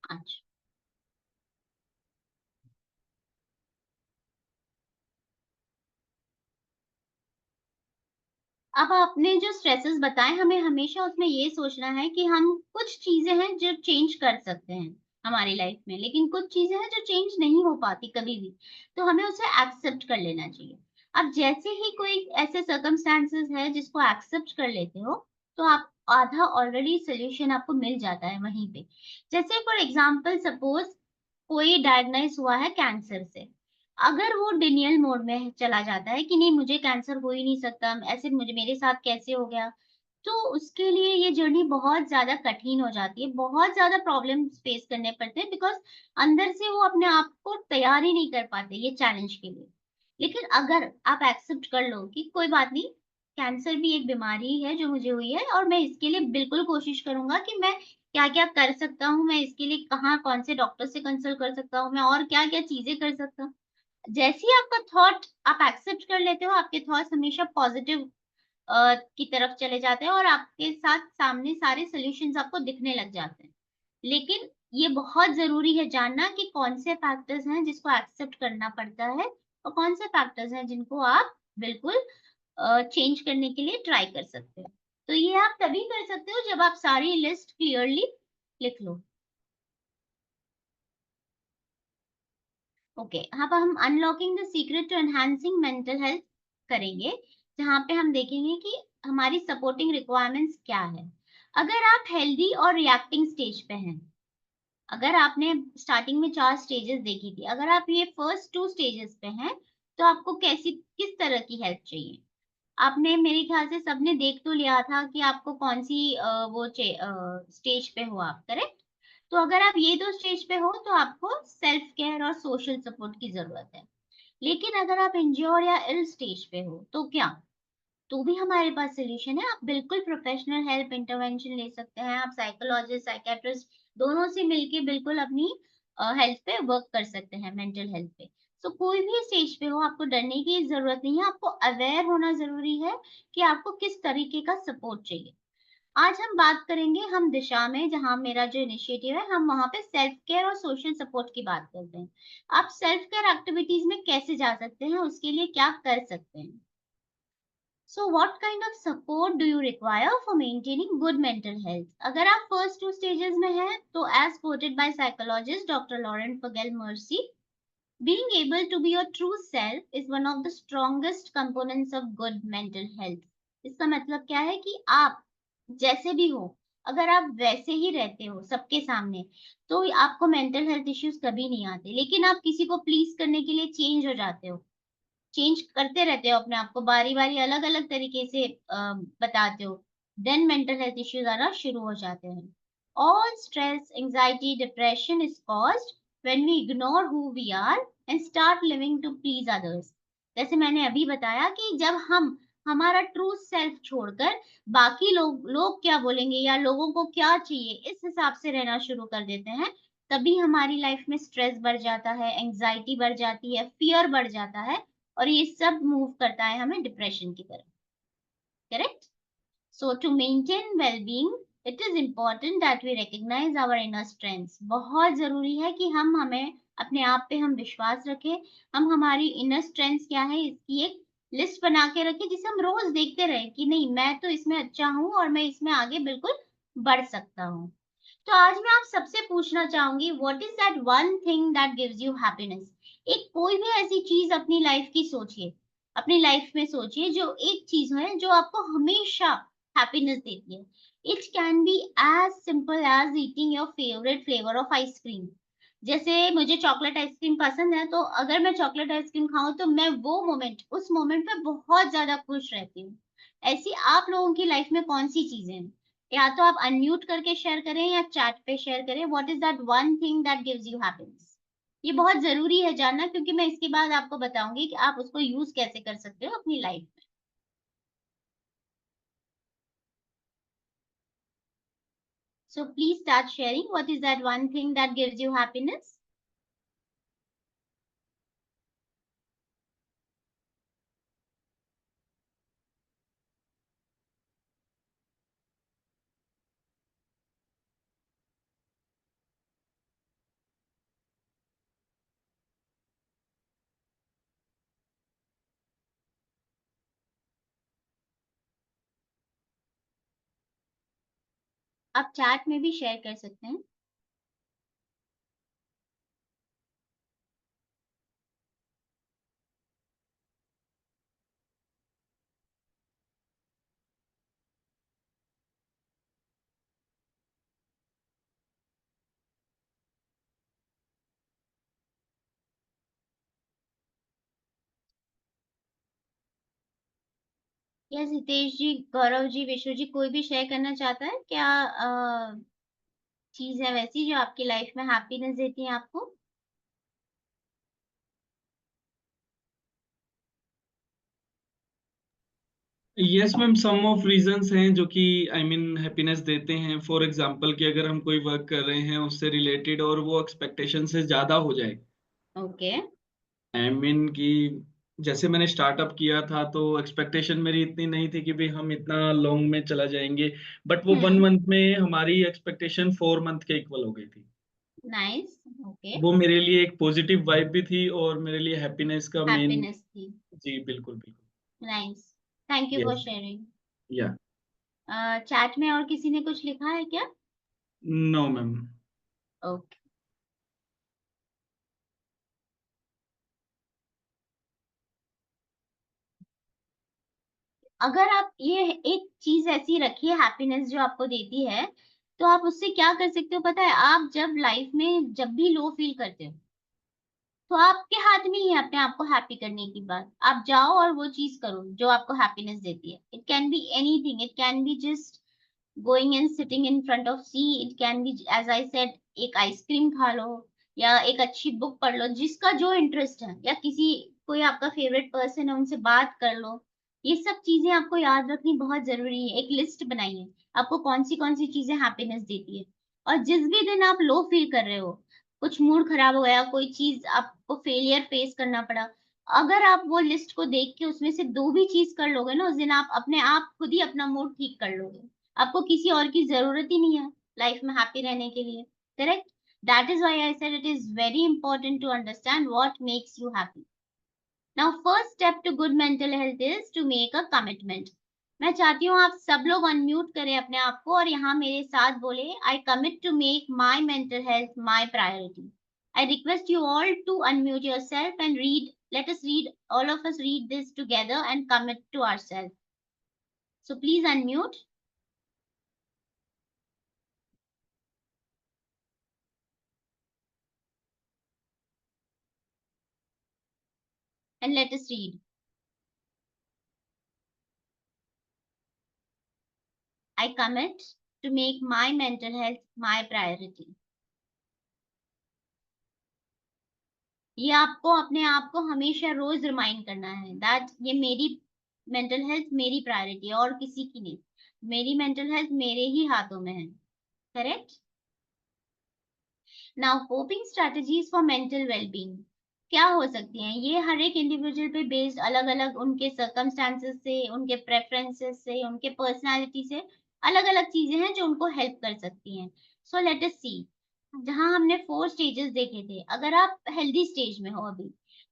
अच्छा। अब आपने जो स्ट्रेसेस बताए, हमें हमेशा उसमें ये सोचना है कि हम कुछ चीजें हैं जो चेंज कर सकते हैं हमारी लाइफ में, लेकिन कुछ चीजें हैं जो चेंज नहीं हो पाती कभी भी, तो हमें उसे एक्सेप्ट कर लेना चाहिए। अब जैसे ही कोई ऐसे सर्कमस्टांसेस है जिसको एक्सेप्ट कर लेते हो, तो आप आधा ऑलरेडी सोल्यूशन आपको मिल जाता है वहीं पे। जैसे फॉर एग्जांपल, सपोज कोई डायग्नोज हुआ है कैंसर से, अगर वो डिनियल मोड में चला जाता है कि नहीं, मुझे कैंसर हो ही नहीं सकता, ऐसे मुझे मेरे साथ कैसे हो गया, तो उसके लिए ये जर्नी बहुत ज्यादा कठिन हो जाती है, बहुत ज्यादा प्रॉब्लम्स फेस करने पड़ते हैं, बिकॉज अंदर से वो अपने आप को तैयार ही नहीं कर पाते ये चैलेंज के लिए। लेकिन अगर आप एक्सेप्ट कर लो कि कोई बात नहीं, कैंसर भी एक बीमारी है जो मुझे हुई है, और मैं इसके लिए बिल्कुल कोशिश करूंगा कि मैं क्या क्या कर सकता हूँ, मैं इसके लिए कहाँ कौन से डॉक्टर से कंसल्ट कर सकता हूँ, मैं और क्या क्या चीजें कर सकता हूँ। जैसे ही आपका थॉट आप एक्सेप्ट कर लेते हो, आपके थॉट्स हमेशा पॉजिटिव की तरफ चले जाते हैं, और आपके साथ सामने सारे सॉल्यूशंस आपको दिखने लग जाते हैं। लेकिन ये बहुत जरूरी है जानना कि कौन से फैक्टर्स हैं जिसको एक्सेप्ट करना पड़ता है, और कौन से फैक्टर्स हैं जिनको आप बिल्कुल चेंज करने के लिए ट्राई कर सकते हो। तो ये आप तभी कर सकते हो जब आप सारी लिस्ट क्लियरली लिख लो। ओके, यहाँ पर हम unlocking the secret to enhancing mental health करेंगे, जहाँ पे हम देखेंगे कि हमारी सपोर्टिंग रिक्वायरमेंट्स क्या है। अगर आप हेल्दी और रिएक्टिंग स्टेज पे हैं, अगर आपने स्टार्टिंग में 4 स्टेजेस देखी थी, अगर आप ये फर्स्ट 2 स्टेजेस पे हैं, तो आपको कैसी किस तरह की हेल्प चाहिए? आपने मेरे ख्याल से सबने देख तो लिया था कि आपको कौन सी वो स्टेज पे हो आप, करेक्ट? तो अगर आप ये 2 स्टेज पे हो तो आपको सेल्फ केयर और सोशल सपोर्ट की जरूरत है। लेकिन अगर आप इंज्योर या इल स्टेज पे हो तो क्या? तो भी हमारे पास सॉल्यूशन है। आप बिल्कुल प्रोफेशनल हेल्प इंटरवेंशन ले सकते हैं। आप साइकोलॉजिस्ट, साइकियाट्रिस्ट दोनों से मिलके बिल्कुल अपनी हेल्थ पे वर्क कर सकते हैं, मेंटल हेल्थ पे। सो कोई भी स्टेज पे हो, आपको डरने की जरूरत नहीं है। आपको अवेयर होना जरूरी है कि आपको किस तरीके का सपोर्ट चाहिए। आज हम बात करेंगे हम दिशा में, जहाँ मेरा जो इनिशिएटिव है, हम वहाँ पे सेल्फ केयर और सोशल सपोर्ट की बात करते हैं। आप सेल्फ केयर एक्टिविटीज में कैसे जा सकते हैं, उसके लिए क्या कर सकते हैं। So what kind of support do you require for maintaining good mental health? अगर आप first 2 stages में हैं, तो as quoted by psychologist Dr. Laurent Pagel-Mercy, being able to be your true self is one of the strongest components of good mental health. इसका मतलब क्या है कि आप जैसे भी हो, अगर आप वैसे ही रहते हो सबके सामने, तो आपको मेंटल हेल्थ इश्यूज कभी नहीं आते। लेकिन आप किसी को प्लीज करने के लिए चेंज हो जाते हो, चेंज करते रहते हो अपने आप को, बारी-बारी अलग-अलग तरीके से बताते हो, देन मेंटल हेल्थ इश्यूज आना शुरू हो जाते हैं। All stress, anxiety, depression is caused when we ignore who we are and start living to please others. जैसे मैंने अभी बताया कि जब हम हमारा ट्रू सेल्फ छोड़कर बाकी लोग क्या बोलेंगे या लोगों को क्या चाहिए इस हिसाब से रहना शुरू कर देते हैं, तभी हमारी लाइफ में स्ट्रेस बढ़ जाता है, एंजाइटी बढ़ जाती है, फियर बढ़ जाता है, और ये सब मूव करता है हमें डिप्रेशन की तरफ। Correct? So to maintain well being, it is important that we recognise our inner strengths. बहुत जरूरी है कि हम हमें अपने आप पे हम विश्वास रखें। हम हमारी इनर स्ट्रेंथ्स क्या है इसकी एक लिस्ट बना के रखें, जिसे हम रोज देखते रहे कि नहीं, मैं तो इसमें अच्छा हूँ और मैं इसमें आगे बिल्कुल बढ़ सकता हूँ। तो आज मैं आप सबसे पूछना चाहूंगी, what is that one thing that gives you happiness? एक कोई भी ऐसी चीज अपनी लाइफ की सोचिए, अपनी लाइफ में सोचिए जो एक चीज है जो आपको हमेशा हैप्पीनेस देती है। It can be as simple as eating your favourite flavour of ice cream. जैसे मुझे चॉकलेट आइसक्रीम पसंद है, तो अगर मैं चॉकलेट आइसक्रीम खाऊं तो मैं वो मोमेंट उस मोमेंट पे बहुत ज्यादा खुश रहती हूँ। ऐसी आप लोगों की लाइफ में कौन सी चीजें हैं? या तो आप अनम्यूट करके शेयर करें या चैट पे शेयर करें। What is that one thing that gives you happiness? ये बहुत जरूरी है जानना, क्योंकि मैं इसके बाद आपको बताऊंगी कि आप उसको यूज कैसे कर सकते हो अपनी लाइफ में। So please start sharing, what is that one thing that gives you happiness? आप चैट में भी शेयर कर सकते हैं। यस, हितेश जी, गौरव जी, विशु जी, कोई भी शेयर करना चाहता है क्या? चीज है वैसी जो आपकी लाइफ में हैप्पीनेस देती है आपको? Yes ma'am, some of reasons हैं जो कि आई मीन हैप्पीनेस देते हैं। फॉर एग्जांपल कि अगर हम कोई वर्क कर रहे हैं उससे रिलेटेड और वो एक्सपेक्टेशन से ज्यादा हो जाए। ओके। आई मीन कि जैसे मैंने स्टार्टअप किया था तो एक्सपेक्टेशन मेरी इतनी नहीं थी कि भी हम इतना लॉन्ग में चला जाएंगे, बट वो वन हम्म। मंथ में हमारी एक्सपेक्टेशन 4 मंथ के इक्वल हो गई थी। नाइस। ओके। वो मेरे लिए एक पॉजिटिव वाइब भी थी और मेरे लिए हैप्पीनेस का मेन। हैप्पीनेस थी। जी बिल्कुल बिल्कुल। Nice. Thank you for yes. Sharing. Yeah. Chat में और किसी ने कुछ लिखा है क्या? No ma'am. ओके। अगर आप ये एक चीज ऐसी रखिए, हैप्पीनेस जो आपको देती है, तो आप उससे क्या कर सकते हो पता है? आप जब लाइफ में जब भी लो फील करते हो, तो आपके हाथ में ही है अपने आप को हैप्पी करने की बात। आप जाओ और वो चीज करो जो आपको हैप्पीनेस देती है। It can be anything, it can be just going and sitting in front of sea, it can be as I said एक आइसक्रीम खा लो या एक अच्छी बुक पढ़ लो, जिसका जो इंटरेस्ट है, या किसी कोई आपका फेवरेट पर्सन है उनसे बात कर लो। ये सब चीजें आपको याद रखनी बहुत जरूरी है। एक लिस्ट बनाइए आपको कौन सी चीजें हैप्पीनेस देती है। और जिस भी दिन आप लो फील कर रहे हो, कुछ मूड खराब हो गया, कोई चीज आपको फेलियर फेस करना पड़ा, अगर आप वो लिस्ट को देख के उसमें से दो भी चीज कर लोगे ना, उस दिन आप अपने आप खुद ही अपना मूड ठीक कर लोगे। आपको किसी और की जरूरत ही नहीं है लाइफ में हैप्पी रहने के लिए। Correct? That is why I said it is very important to understand what makes you happy. Now first step to good mental health is to make a commitment. मैं चाहती हूँ आप सब लोग अनम्यूट करें अपने आप को और यहाँ मेरे साथ बोले, I commit to make my mental health my priority. I request you all to unmute yourself and read. Let us read, all of us read this together and commit to ourselves. So please unmute and let us read. I commit to make my mental health my priority. ये आपको अपने आप को हमेशा रोज remind करना है that ये मेरी मेंटल हेल्थ मेरी प्रायोरिटी है और किसी की नहीं। मेरी मेंटल हेल्थ मेरे ही हाथों में है। Correct? Now coping strategies for mental wellbeing क्या हो सकती हैं? ये हर एक इंडिविजुअल पे बेस्ड अलग अलग उनके सर्कमस्टांसेस से, उनके प्रेफरेंसेस से, उनके पर्सनालिटी से अलग अलग चीजें हैं जो उनको हेल्प कर सकती हैं। सो लेट अस सी। जहां हमने 4 स्टेजेस देखे थे, अगर आप हेल्दी स्टेज में हो अभी,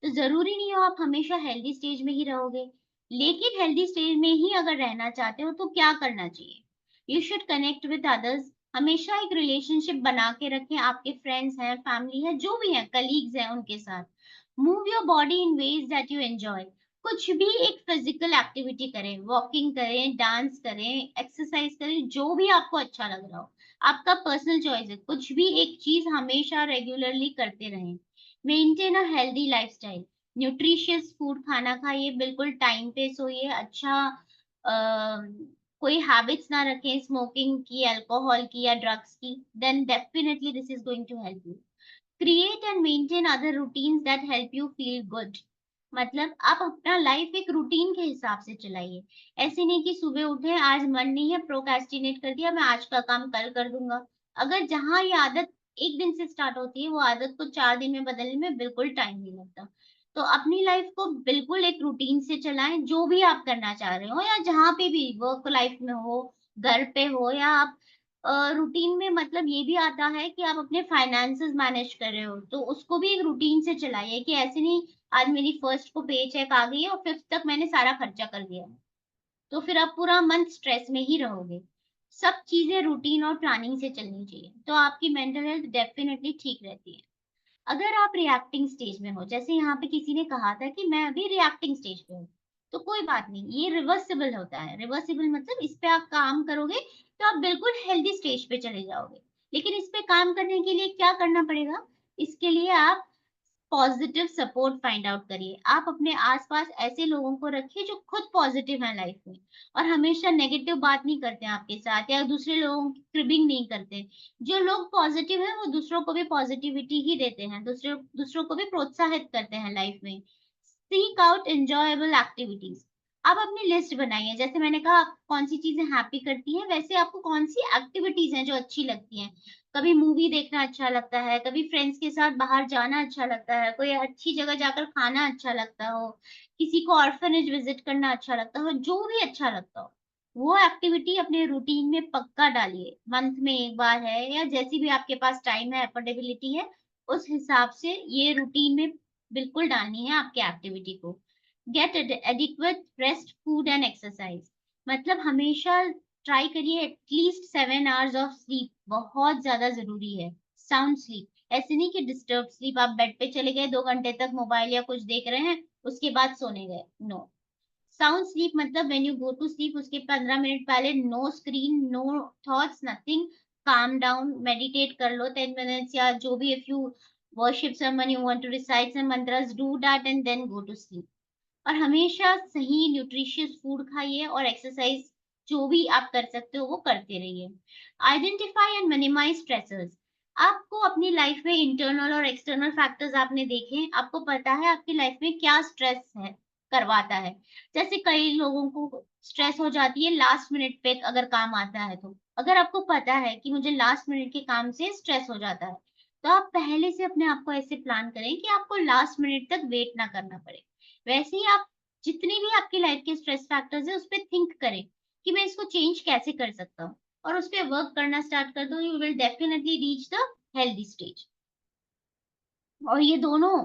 तो जरूरी नहीं हो आप हमेशा हेल्दी स्टेज में ही रहोगे। लेकिन हेल्दी स्टेज में ही अगर रहना चाहते हो तो क्या करना चाहिए? You should connect with others. हमेशा एक रिलेशनशिप बना के रखें, आपके फ्रेंड्स हैं, फैमिली है, जो भी है, कलीग्स हैं, उनके साथ। Move your body in ways that you enjoy. कुछ भी एक फिजिकल एक्टिविटी करें, वॉकिंग करें, डांस करें, एक्सरसाइज करें, जो भी आपको अच्छा लग रहा हो। आपका पर्सनल चॉइस है, कुछ भी एक चीज हमेशा रेगुलरली करते रहें। Maintain a healthy lifestyle. Nutritious food खाना खाइए, बिल्कुल टाइम पे सोइए, अच्छा कोई हैबिट्स ना रखें स्मोकिंग की, अल्कोहल की या ड्रग्स की, then definitely this is going to help you. Create and maintain other routines that help you feel good. मतलब आप अपना लाइफ एक रूटीन के हिसाब से चलाइए। ऐसे नहीं कि सुबह उठे, आज मन नहीं है, प्रोक्रेस्टिनेट कर दिया, मैं आज का काम कल कर दूंगा। अगर जहां ये आदत एक दिन से स्टार्ट होती है, वो आदत को 4 दिन में बदलने में बिल्कुल टाइम नहीं लगता। तो अपनी लाइफ को बिल्कुल एक रूटीन से चलाएं, जो भी आप करना चाह रहे हो, या जहाँ पे भी वर्क लाइफ में हो, घर पे हो, या आप रूटीन में मतलब ये भी आता है कि आप अपने फाइनेंसेस मैनेज कर रहे हो, तो उसको भी एक रूटीन से चलाइए कि ऐसे नहीं आज मेरी फर्स्ट को पे चेक आ गई है और फिफ्थ तक मैंने सारा खर्चा कर दिया है, तो फिर आप पूरा मंथ स्ट्रेस में ही रहोगे। सब चीजें रूटीन और प्लानिंग से चलनी चाहिए, तो आपकी मेंटल हेल्थ डेफिनेटली ठीक रहती है। अगर आप रिएक्टिंग स्टेज में हो, जैसे यहाँ पे किसी ने कहा था कि मैं अभी रिएक्टिंग स्टेज पे हूँ, तो कोई बात नहीं, ये रिवर्सिबल होता है। रिवर्सिबल मतलब इस पे आप काम करोगे तो आप बिल्कुल हेल्दी स्टेज पे चले जाओगे। लेकिन इस पे काम करने के लिए क्या करना पड़ेगा? इसके लिए आप पॉजिटिव सपोर्ट फाइंड आउट करिए। आप अपने आसपास ऐसे लोगों को रखिए जो खुद पॉजिटिव हैं लाइफ में, और हमेशा नेगेटिव बात नहीं करते हैं आपके साथ, या दूसरे लोगों की क्रिबिंग नहीं करते। जो लोग पॉजिटिव हैं वो दूसरों को भी पॉजिटिविटी ही देते हैं, दूसरों को भी प्रोत्साहित करते हैं लाइफ में। Seek out enjoyable activities. आप अपनी लिस्ट बनाइए, जैसे मैंने कहा आप कौन सी चीजें हैप्पी करती हैं, वैसे आपको कौन सी एक्टिविटीज हैं जो अच्छी लगती हैं। कभी मूवी देखना अच्छा लगता है, कभी फ्रेंड्स के साथ बाहर जाना अच्छा लगता है, कोई अच्छी जगह जाकर खाना अच्छा लगता हो, किसी को ऑर्फनेज विजिट करना अच्छा लगता हो, जो भी अच्छा लगता हो, वो एक्टिविटी अपने रूटीन में पक्का डालिए। मंथ में एक बार है या जैसी भी आपके पास टाइम है, अफोर्डेबिलिटी है, उस हिसाब से ये रूटीन में बिल्कुल डालनी है आपके एक्टिविटी को। Get adequate rest, food and exercise. मतलब हमेशा ट्राई करिए एटलीस्ट 7 आवर्स ऑफ स्लीप, बहुत ज्यादा जरूरी है। साउंड स्लीप, ऐसे नहीं कि डिस्टर्ब स्लीप, आप बेड पे चले गए 2 घंटे तक मोबाइल या कुछ देख रहे हैं, उसके बाद सोने गए, नो। साउंड स्लीप मतलब when you go to sleep उसके 15 मिनट पहले no screen, no thoughts, nothing, calm down, meditate कर लो 10 मिनट्स, या जो भी, if you worship someone, you want to recite some mantras, do that and then go to sleep. और हमेशा सही न्यूट्रिशियस फूड खाइए और एक्सरसाइज जो भी आप कर सकते हो वो करते रहिए। Identify and minimise stressors. आपको अपनी लाइफ में इंटरनल और एक्सटर्नल फैक्टर्स आपने देखे, आपको पता है आपकी लाइफ में क्या स्ट्रेस है करवाता है। जैसे कई लोगों को स्ट्रेस हो जाती है लास्ट मिनट पे अगर काम आता है, तो अगर आपको पता है कि मुझे लास्ट मिनट के काम से स्ट्रेस हो जाता है, तो आप पहले से अपने आप को ऐसे प्लान करें कि आपको लास्ट मिनट तक वेट ना करना पड़े। वैसे ही आप जितनी भी आपकी लाइफ के स्ट्रेस फैक्टर्स है उस पे थिंक करें कि मैं इसको चेंज कैसे कर सकता हूँ, और उस पे वर्क करना स्टार्ट कर दो। You will definitely reach the healthy stage. और ये दोनों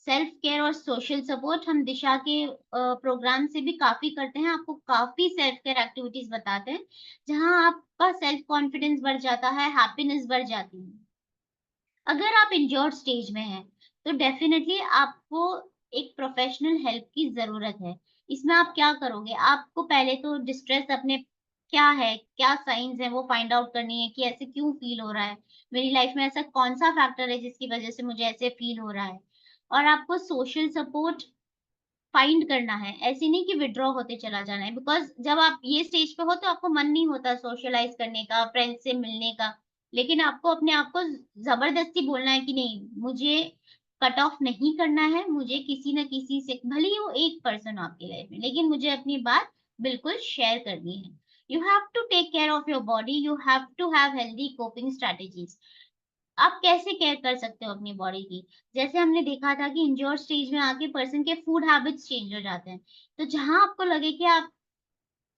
सेल्फ केयर और सोशल सपोर्ट हम दिशा के प्रोग्राम से भी काफी करते हैं। आपको काफी सेल्फ केयर एक्टिविटीज बताते हैं जहां आपका सेल्फ कॉन्फिडेंस बढ़ जाता है, हैप्पीनेस बढ़ जाती है। अगर आप इंजर्ड स्टेज में हैं, तो डेफिनेटली आपको एक प्रोफेशनल हेल्प की ज़रूरत है। इसमें आप क्या करोगे? आपको पहले तो डिस्ट्रेस अपने क्या है, क्या साइन्स हैं वो फाइंड आउट करनी है कि ऐसे क्यों फ़ील हो रहा है? मेरी लाइफ़ में ऐसा कौन-सा फैक्टर है जिसकी वज़ह से मुझे ऐसे फ़ील हो रहा है? और आपको सोशल सपोर्ट फाइंड करना है। ऐसे नहीं कि विथड्रॉ होते चला जाना है, बिकॉज़ जब आप ये स्टेज पे हो तो आपको मन नहीं होता सोशलाइज़ करने का, फ्रेंड्स से मिलने का। लेकिन आपको अपने आप को ज़बरदस्ती बोलना है कि नहीं, मुझे कट ऑफ नहीं करना है, मुझे किसी न किसी से, भले ही वो एक पर्सन हो आपकी लाइफ़ में, लेकिन मुझे अपनी बात बिल्कुल शेयर करनी है। You have to take care of your body, you have to have healthy coping strategies. आप कैसे केयर कर सकते हो अपनी बॉडी की? जैसे हमने देखा था कि इंज्योर स्टेज में आके पर्सन के फूड हैबिट्स चेंज हो जाते हैं। तो जहाँ आपको लगे कि आप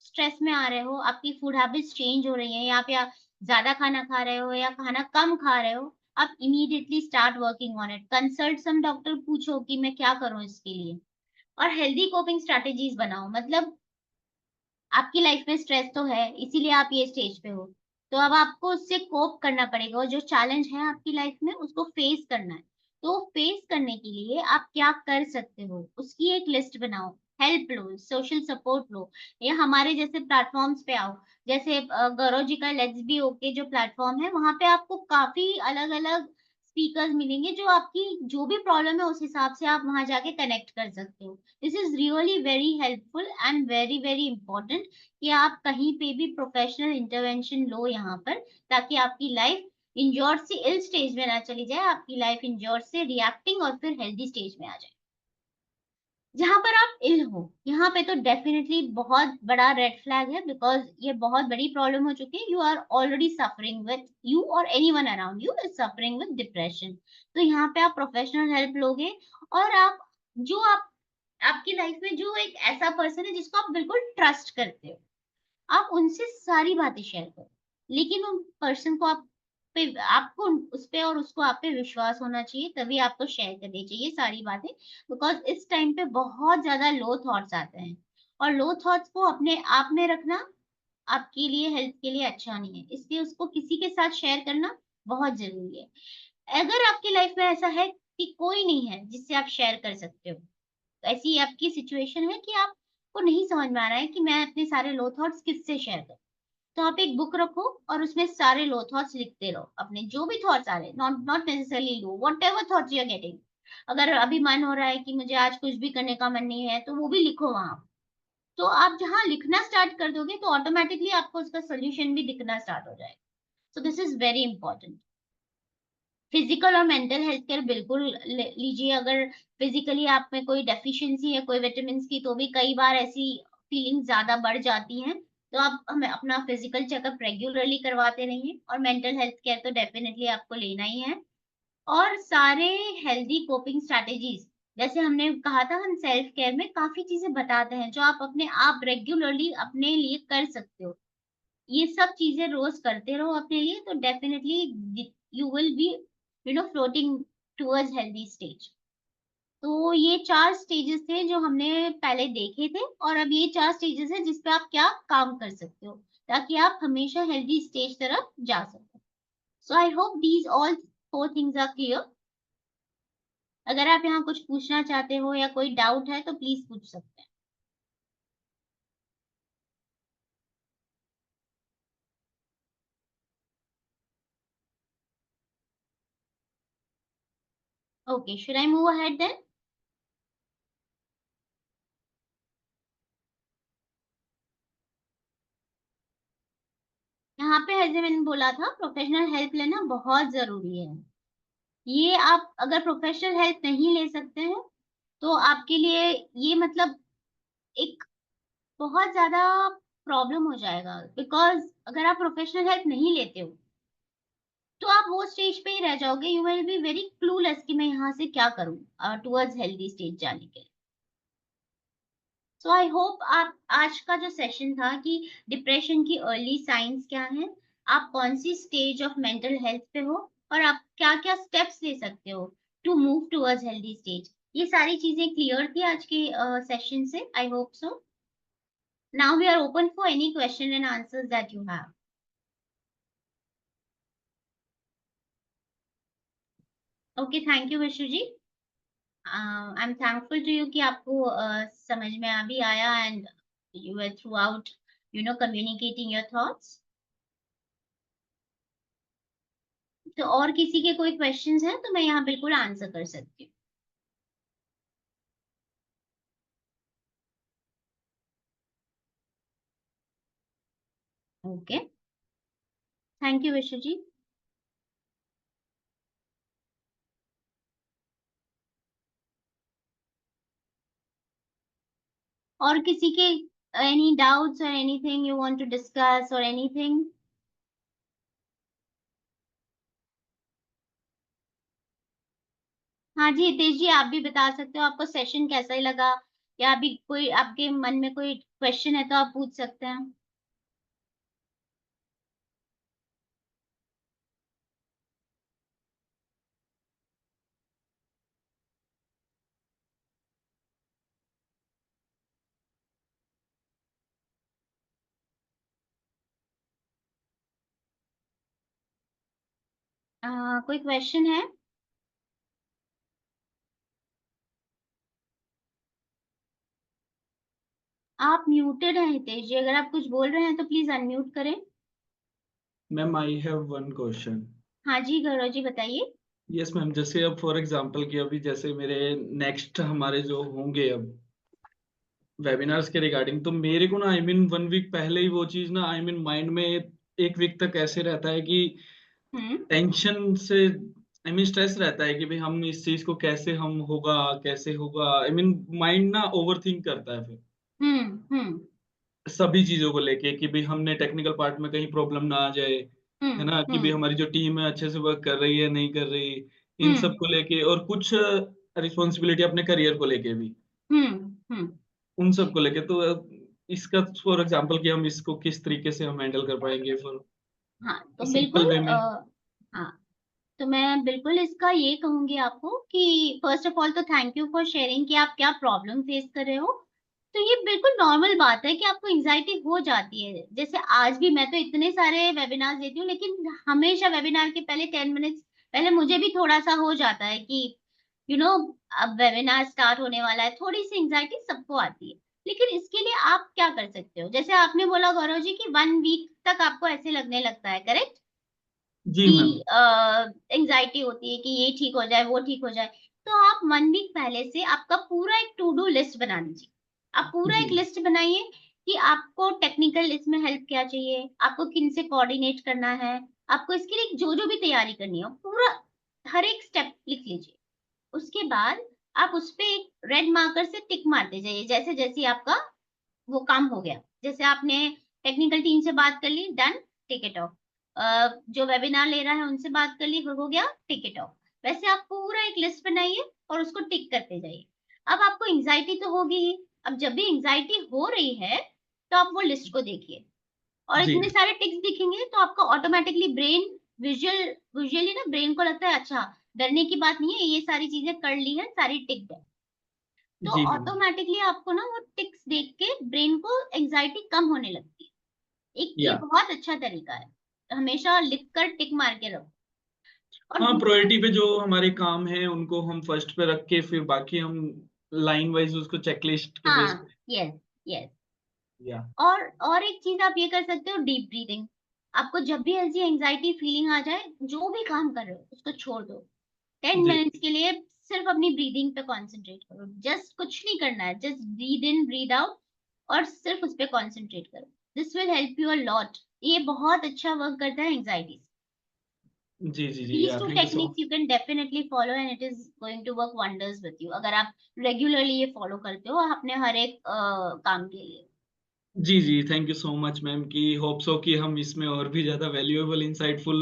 स्ट्रेस में आ रहे हो, आपकी फूड हैबिट्स चेंज हो रही हैं, या फिर आप ज़्यादा खाना खा रहे हो या खाना कम खा रहे हो, आप immediately start working on it. Consult some doctor, पूछो कि मैं क्या करूँ इसके लिए? और हेल्दी कोपिंग स्ट्रैटेजीज़ बनाओ। मतलब आपकी लाइफ में स्ट्रेस तो है, इसीलिए आप ये स्टेज पे हो। तो अब आपको उससे कोप करना पड़ेगा, और जो चैलेंज है आपकी लाइफ में उसको फेस करना है। तो फेस करने के लिए आप क्या कर सकते हो, उसकी एक लिस्ट बनाओ। हेल्प लो, सोशल सपोर्ट लो, या हमारे जैसे प्लेटफ़ॉर्म्स पे आओ। जैसे गौरव जी का लेट्स बी ओके जो प्लेटफ़ॉर्म है, वहाँ पे आपको काफ़ी अलग-अलग स्पीकर्स मिलेंगे जो आपकी जो भी प्रॉब्लम है उस हिसाब से आप वहाँ जाके कनेक्ट कर सकते हो। This is really very helpful and very, very important कि आप कहीं पे भी प्रोफेशनल इंटरवेंशन लो यहाँ पर, ताकि आपकी लाइफ इंजोर्ड से इल स्टेज में ना चली जाए, आपकी लाइफ इंजोर्ड से रिएक्टिंग और फिर हेल्दी स्टेज में आ जाए। जहाँ पर आप इल हो, यहाँ पे तो डेफिनिटली बहुत बड़ा रेड फ्लैग है, बिकॉज़ ये बहुत बड़ी प्रॉब्लम हो चुकी है। You are already suffering with, you or anyone around you is suffering with depression. तो यहाँ पे आप प्रोफेशनल हेल्प लोगे, और आप आपकी लाइफ में जो एक ऐसा पर्सन है जिसको आप बिल्कुल ट्रस्ट करते हो, आप उनसे सारी बातें शेयर करो। लेकिन उन पर्सन को आपको उस पे और उसको आप पे विश्वास होना चाहिए, तभी आपको शेयर करनी चाहिए सारी बातें। बिकॉज़ इस टाइम पे बहुत ज़्यादा लो थॉट्स आते हैं, और लो थॉट्स को अपने आप में रखना आपके लिए हेल्थ के लिए अच्छा नहीं है। इसलिए उसको किसी के साथ शेयर करना बहुत ज़रूरी है। अगर आपकी लाइफ में ऐसा है कि कोई नहीं है जिससे आप शेयर कर सकते हो, ऐसी आपकी सिचुएशन है कि आपको नहीं समझ में आ रहा है कि मैं अपने सारे लो थॉट्स किससे शेयर करूँ। तो आप एक बुक रखो और उसमें सारे लो थॉट्स लिखते रहो। अपने जो भी थॉट्स आ रहे हैं, not not necessarily low, whatever thoughts you are getting. अगर अभी मन हो रहा है कि मुझे आज कुछ भी करने का मन नहीं है, तो वो भी लिखो वहाँ। तो आप जहाँ लिखना स्टार्ट कर दोगे, तो ऑटोमैटिकली आपको उसका सॉल्यूशन भी दिखना स्टार्ट हो जाएगा। So this is very important. Physical और मेंटल हेल्थ केयर बिल्कुल लीजिए। अगर फिजिकली आप में कोई डेफिशिएंसी है कोई विटामिन्स की, तो भी कई बार ऐसी फीलिंग ज्यादा बढ़ जाती हैं। तो आप हमें अपना फिजिकल चेकअप रेगुलरली करवाते रहिए, और मेंटल हेल्थ केयर तो डेफिनेटली आपको लेना ही है। और सारे हेल्दी कोपिंग स्ट्रैटेजीज, जैसे हमने कहा था, हम सेल्फ केयर में काफी चीजें बताते हैं जो आप अपने आप रेगुलरली अपने लिए कर सकते हो। ये सब चीज़ें रोज़ करते रहो अपने लिए, तो definitely you will be floating towards healthy stage. तो ये 4 स्टेजेस थे जो हमने पहले देखे थे, और अब ये 4 स्टेजेस हैं जिस पे आप क्या काम कर सकते हो, ताकि आप हमेशा हेल्दी स्टेज तरफ जा सको। So I hope these all 4 things are clear. अगर आप यहाँ कुछ पूछना चाहते हो या कोई डाउट है तो प्लीज़ पूछ सकते हैं। Okay, should I move ahead then? यहाँ पे जैसे मैंने बोला था, प्रोफेशनल हेल्प लेना बहुत जरूरी है। ये आप अगर प्रोफेशनल हेल्प नहीं ले सकते हैं तो आपके लिए ये मतलब एक बहुत ज्यादा प्रॉब्लम हो जाएगा, बिकॉज अगर आप प्रोफेशनल हेल्प नहीं लेते हो तो आप वो स्टेज पे ही रह जाओगे, you will be very clueless कि मैं यहाँ से क्या करूँ टुवर्ड्स हेल्दी स्टेज जाने के लिए। सो आई होप आप आज का जो सेशन था कि डिप्रेशन की अर्ली साइंस क्या है, आप कौन सी स्टेज ऑफ मेंटल हेल्थ पे हो और आप क्या क्या स्टेप्स ले सकते हो to move towards healthy stage, ये सारी चीजें क्लियर थी आज के सेशन से। I hope so. Now we are open for any question and answers that you have. Okay, thank you Vishu ji. I am thankful to you कि आपको समझ में अभी आया and you were throughout communicating your thoughts. तो और किसी के कोई क्वेश्चंस हैं तो मैं यहाँ बिल्कुल आंसर कर सकती हूँ। Okay, thank you Vishu ji. और किसी के एनी डाउट्स और anything you want to discuss और एनीथिंग? हाँ जी हितेश जी, आप भी बता सकते हो आपको सेशन कैसा ही लगा, या अभी कोई आपके मन में कोई क्वेश्चन है तो आप पूछ सकते हैं। कोई क्वेश्चन है? आप म्यूटेड हैं हितेश जी, अगर आप कुछ बोल रहे हैं तो प्लीज अनम्यूट करें। Ma'am I have one question. हाँ जी गौरव जी बताइए। यस मैम, जैसे अब फॉर एग्जांपल कि अभी जैसे मेरे नेक्स्ट हमारे जो होंगे अब वेबिनार्स के रिगार्डिंग, तो मेरे को ना आई मीन 1 वीक पहले ही वो चीज ना आई मीन माइंड में 1 वीक तक ऐसे रहता है कि हम्म टेंशन से आई मीन स्ट्रेस रहता है कि भाई हम इस चीज को कैसे होगा आई मीन माइंड ना ओवर थिंक करता है फिर हम्म सभी चीजों को लेके कि भाई हमने टेक्निकल पार्ट में कहीं प्रॉब्लम ना आ जाए, है ना, कि भाई हम्म हमारी जो टीम है अच्छे से वर्क कर रही है नहीं कर रही, इन सब हम्म को लेके, और कुछ रिस्पॉन्सिबिलिटी अपने करियर को लेके भी, हम्म। उन सब को लेके। तो इसका फॉर एग्जांपल कि हम इसको किस तरीके से हम हैंडल कर पाएंगे फॉर हाँ तो सिंपल बिल्कुल वे में। हाँ तो मैं बिल्कुल इसका ये कहूंगी आपको कि फर्स्ट ऑफ ऑल तो थैंक यू फॉर शेयरिंग कि आप क्या प्रॉब्लम फेस कर रहे हो। तो ये बिल्कुल नॉर्मल बात है कि आपको एंजाइटी हो जाती है। जैसे आज भी मैं तो इतने सारे वेबिनार देती हूँ, लेकिन हमेशा वेबिनार के पहले 10 मिनट्स पहले मुझे भी थोड़ा सा हो जाता है कि यू you नो know, अब वेबिनार स्टार्ट होने वाला है, थोड़ी सी एंजाइटी सबको आती है। लेकिन इसके लिए आप क्या कर सकते हो, जैसे आपने बोला गौरव जी कि 1 वीक तक आपको ऐसे लगने लगता है, करेक्ट, जी कि मैम। एंजाइटी होती है कि ये ठीक हो जाए वो ठीक हो जाए। तो आप 1 वीक पहले से आपका पूरा एक टू डू लिस्ट बना लीजिए। आप पूरा जी एक लिस्ट बनाइए कि आपको टेक्निकल इसमें हेल्प क्या चाहिए, आपको किन से कोऑर्डिनेट करना है, आपको इसके लिए जो जो भी तैयारी करनी है पूरा हर एक स्टेप लिख लीजिए। उसके बाद आप उस पे एक रेड मार्कर से टिक मारते जाइए, जैसे जैसे आपका वो काम हो गया। जैसे आपने टेक्निकल टीम से बात कर ली, डन, टिक इट ऑफ। जो वेबिनार ले रहा है उनसे बात कर ली, हो गया, टिक इट ऑफ। वैसे आप पूरा एक लिस्ट बनाइए और उसको टिक करते जाइए। अब आपको एंजाइटी तो होगी ही। अब जब भी एंजाइटी हो रही है तो आप वो लिस्ट को देखिए और जी इतने सारे टिक्स दिखेंगे तो आपका ऑटोमेटिकली ब्रेन विजुअली ना ब्रेन को लगता है अच्छा डरने की बात नहीं है, ये सारी चीजें कर ली है, सारी टिक है। तो जी मैम। ऑटोमेटिकली आपको ना वो टिक्स देख के ब्रेन को एंजाइटी कम होने लगती है। एक ये या बहुत अच्छा तरीका है, हमेशा लिख कर टिक मार के रखो। और हाँ, दूसरा, प्रायोरिटी पे जो हमारे काम है उनको हम फर्स्ट पे रख के फिर बाकी हम लाइन वाइज उसको चेकलिस्ट के बेस हाँ, पे। Yes yes. या और एक चीज आप ये कर सकते हो, डीप ब्रीदिंग। आपको जब भी ऐसी एंजाइटी फीलिंग आ जाए, जो भी काम कर रहे हो उसको छोड़ दो, 10 मिनट्स के लिए सिर्फ अपनी ब्रीदिंग पे कंसंट्रेट करो। जस्ट कुछ नहीं करना है, just breathe in breathe out और सिर्फ उस पे कंसंट्रेट करो। This will help you a lot. ये बहुत अच्छा वर्क करता है एंजाइटी। जी जी जी, These या two thank you so techniques you can definitely follow and it is going to work wonders with you अगर आप रेगुलरली ये फॉलो करते हो अपने हर एक काम के लिए। जी जी, thank you so much ma'am की होप सो कि हम इसमें और भी ज्यादा वैल्यूएबल इंसाइटफुल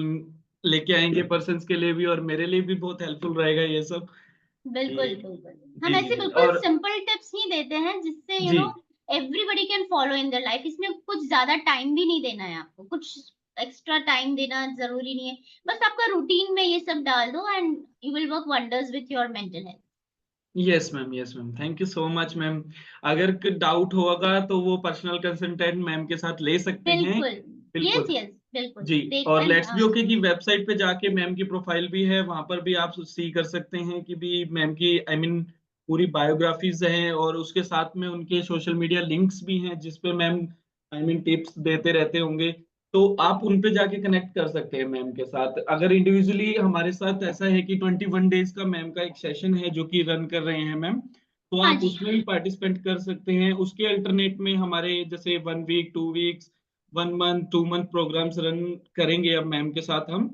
लेके आएंगे पर्सन्स के लिए भी, और मेरे लिए भी बहुत हेल्पफुल रहेगा ये सब बिल्कुल कि बिल्कुल। हम जी जी ऐसे जी। बिल्कुल और सिंपल टिप्स ही देते हैं जिससे जी everybody can follow in their life. इसमें कुछ ज्यादा टाइम भी नहीं देना है आपको, कुछ एक्स्ट्रा टाइम देना जरूरी नहीं है। बस आपका रूटीन में ये सब डाल दो and you will work wonders with your mental health. Yes ma'am, yes ma'am, thank you so much ma'am. अगर डाउट होगा तो वो पर्सनल कंसल्टेंट मैम के साथ ले सकते हैं। बिल्कुल। यस बिल्कुल। यस बिल्कुल जी। दे और कैन। लेट्स बी ओके की वेबसाइट पे जाके मैम की प्रोफाइल भी है, वहां पर भी आप सी कर सकते हैं कि भी मैम की आई मीन पूरी बायोग्राफीज हैं, और उसके साथ में उनके सोशल मीडिया लिंक्स भी हैं जिसपे मैम आई मीन टिप्स देते रहते होंगे। तो आप उन पे जाके कनेक्ट कर सकते हैं मैम के साथ। अगर इंडिविजुअली हमारे साथ ऐसा है कि 21 डेज का मैम का एक सेशन है जो कि रन कर रहे हैं मैम, तो हाँ आप जी। उसमें भी पार्टिसिपेट कर सकते हैं। उसके अल्टरनेट में हमारे जैसे 1 week 2 weeks 1 month 2 month programmes run करेंगे अब मैम के साथ हम।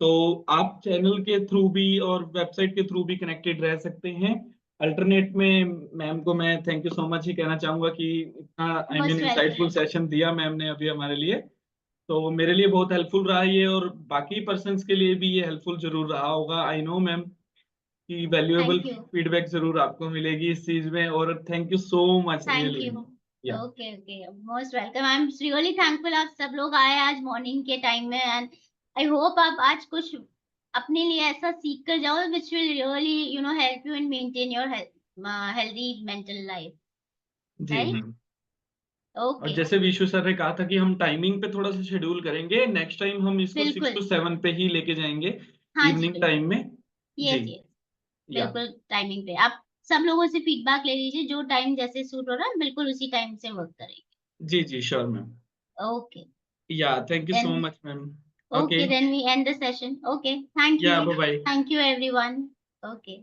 तो आप चैनल के थ्रू भी और वेबसाइट के थ्रू भी कनेक्टेड रह सकते हैं। अल्टरनेट में मैम को मैं थैंक यू सो मच ही कहना चाहूंगा कि इतना I mean most insightful welcome. Session दिया मैम ने अभी हमारे लिए। तो मेरे लिए बहुत हेल्पफुल रहा ये, और बाकी पर्सन्स के लिए भी ये हेल्पफुल जरूर रहा होगा आई नो मैम, कि वैल्यूएबल थैंक यू। फीडबैक जरूर आपको मिलेगी इस चीज में। और thank you so much thank really. You. Yeah okay okay, most welcome. I am really thankful आप सब लोग आए आज मॉर्निंग के टाइम में एंड आई होप आप आज कुछ अपने लिए ऐसा सीख कर जाओ which will really help you in maintain your healthy mental life. जी राइट। मैम। और ओके। जैसे विशु सर ने कहा था कि हम टाइमिंग पे थोड़ा सा शेड्यूल करेंगे, नेक्स्ट टाइम हम इसको सिक्स बिल्कुल। टू सेवन पे ही लेके जाएंगे हाँ जी इवनिंग टाइम बिल्कुल। में। जी। Yes yes. या बिल्कुल टाइमिंग पे आप सब लोगों से फीडबैक ले लीजिए, जो टाइम जैसे सूट हो रहा है बिल्कुल उसी टाइम से वर्क करेंगे। जी जी sure ma'am. Okay yeah thank you so then. Much ma'am. Okay. Okay, then we end the session. Okay, thank yeah you. Bye bye. Thank you, everyone. Okay.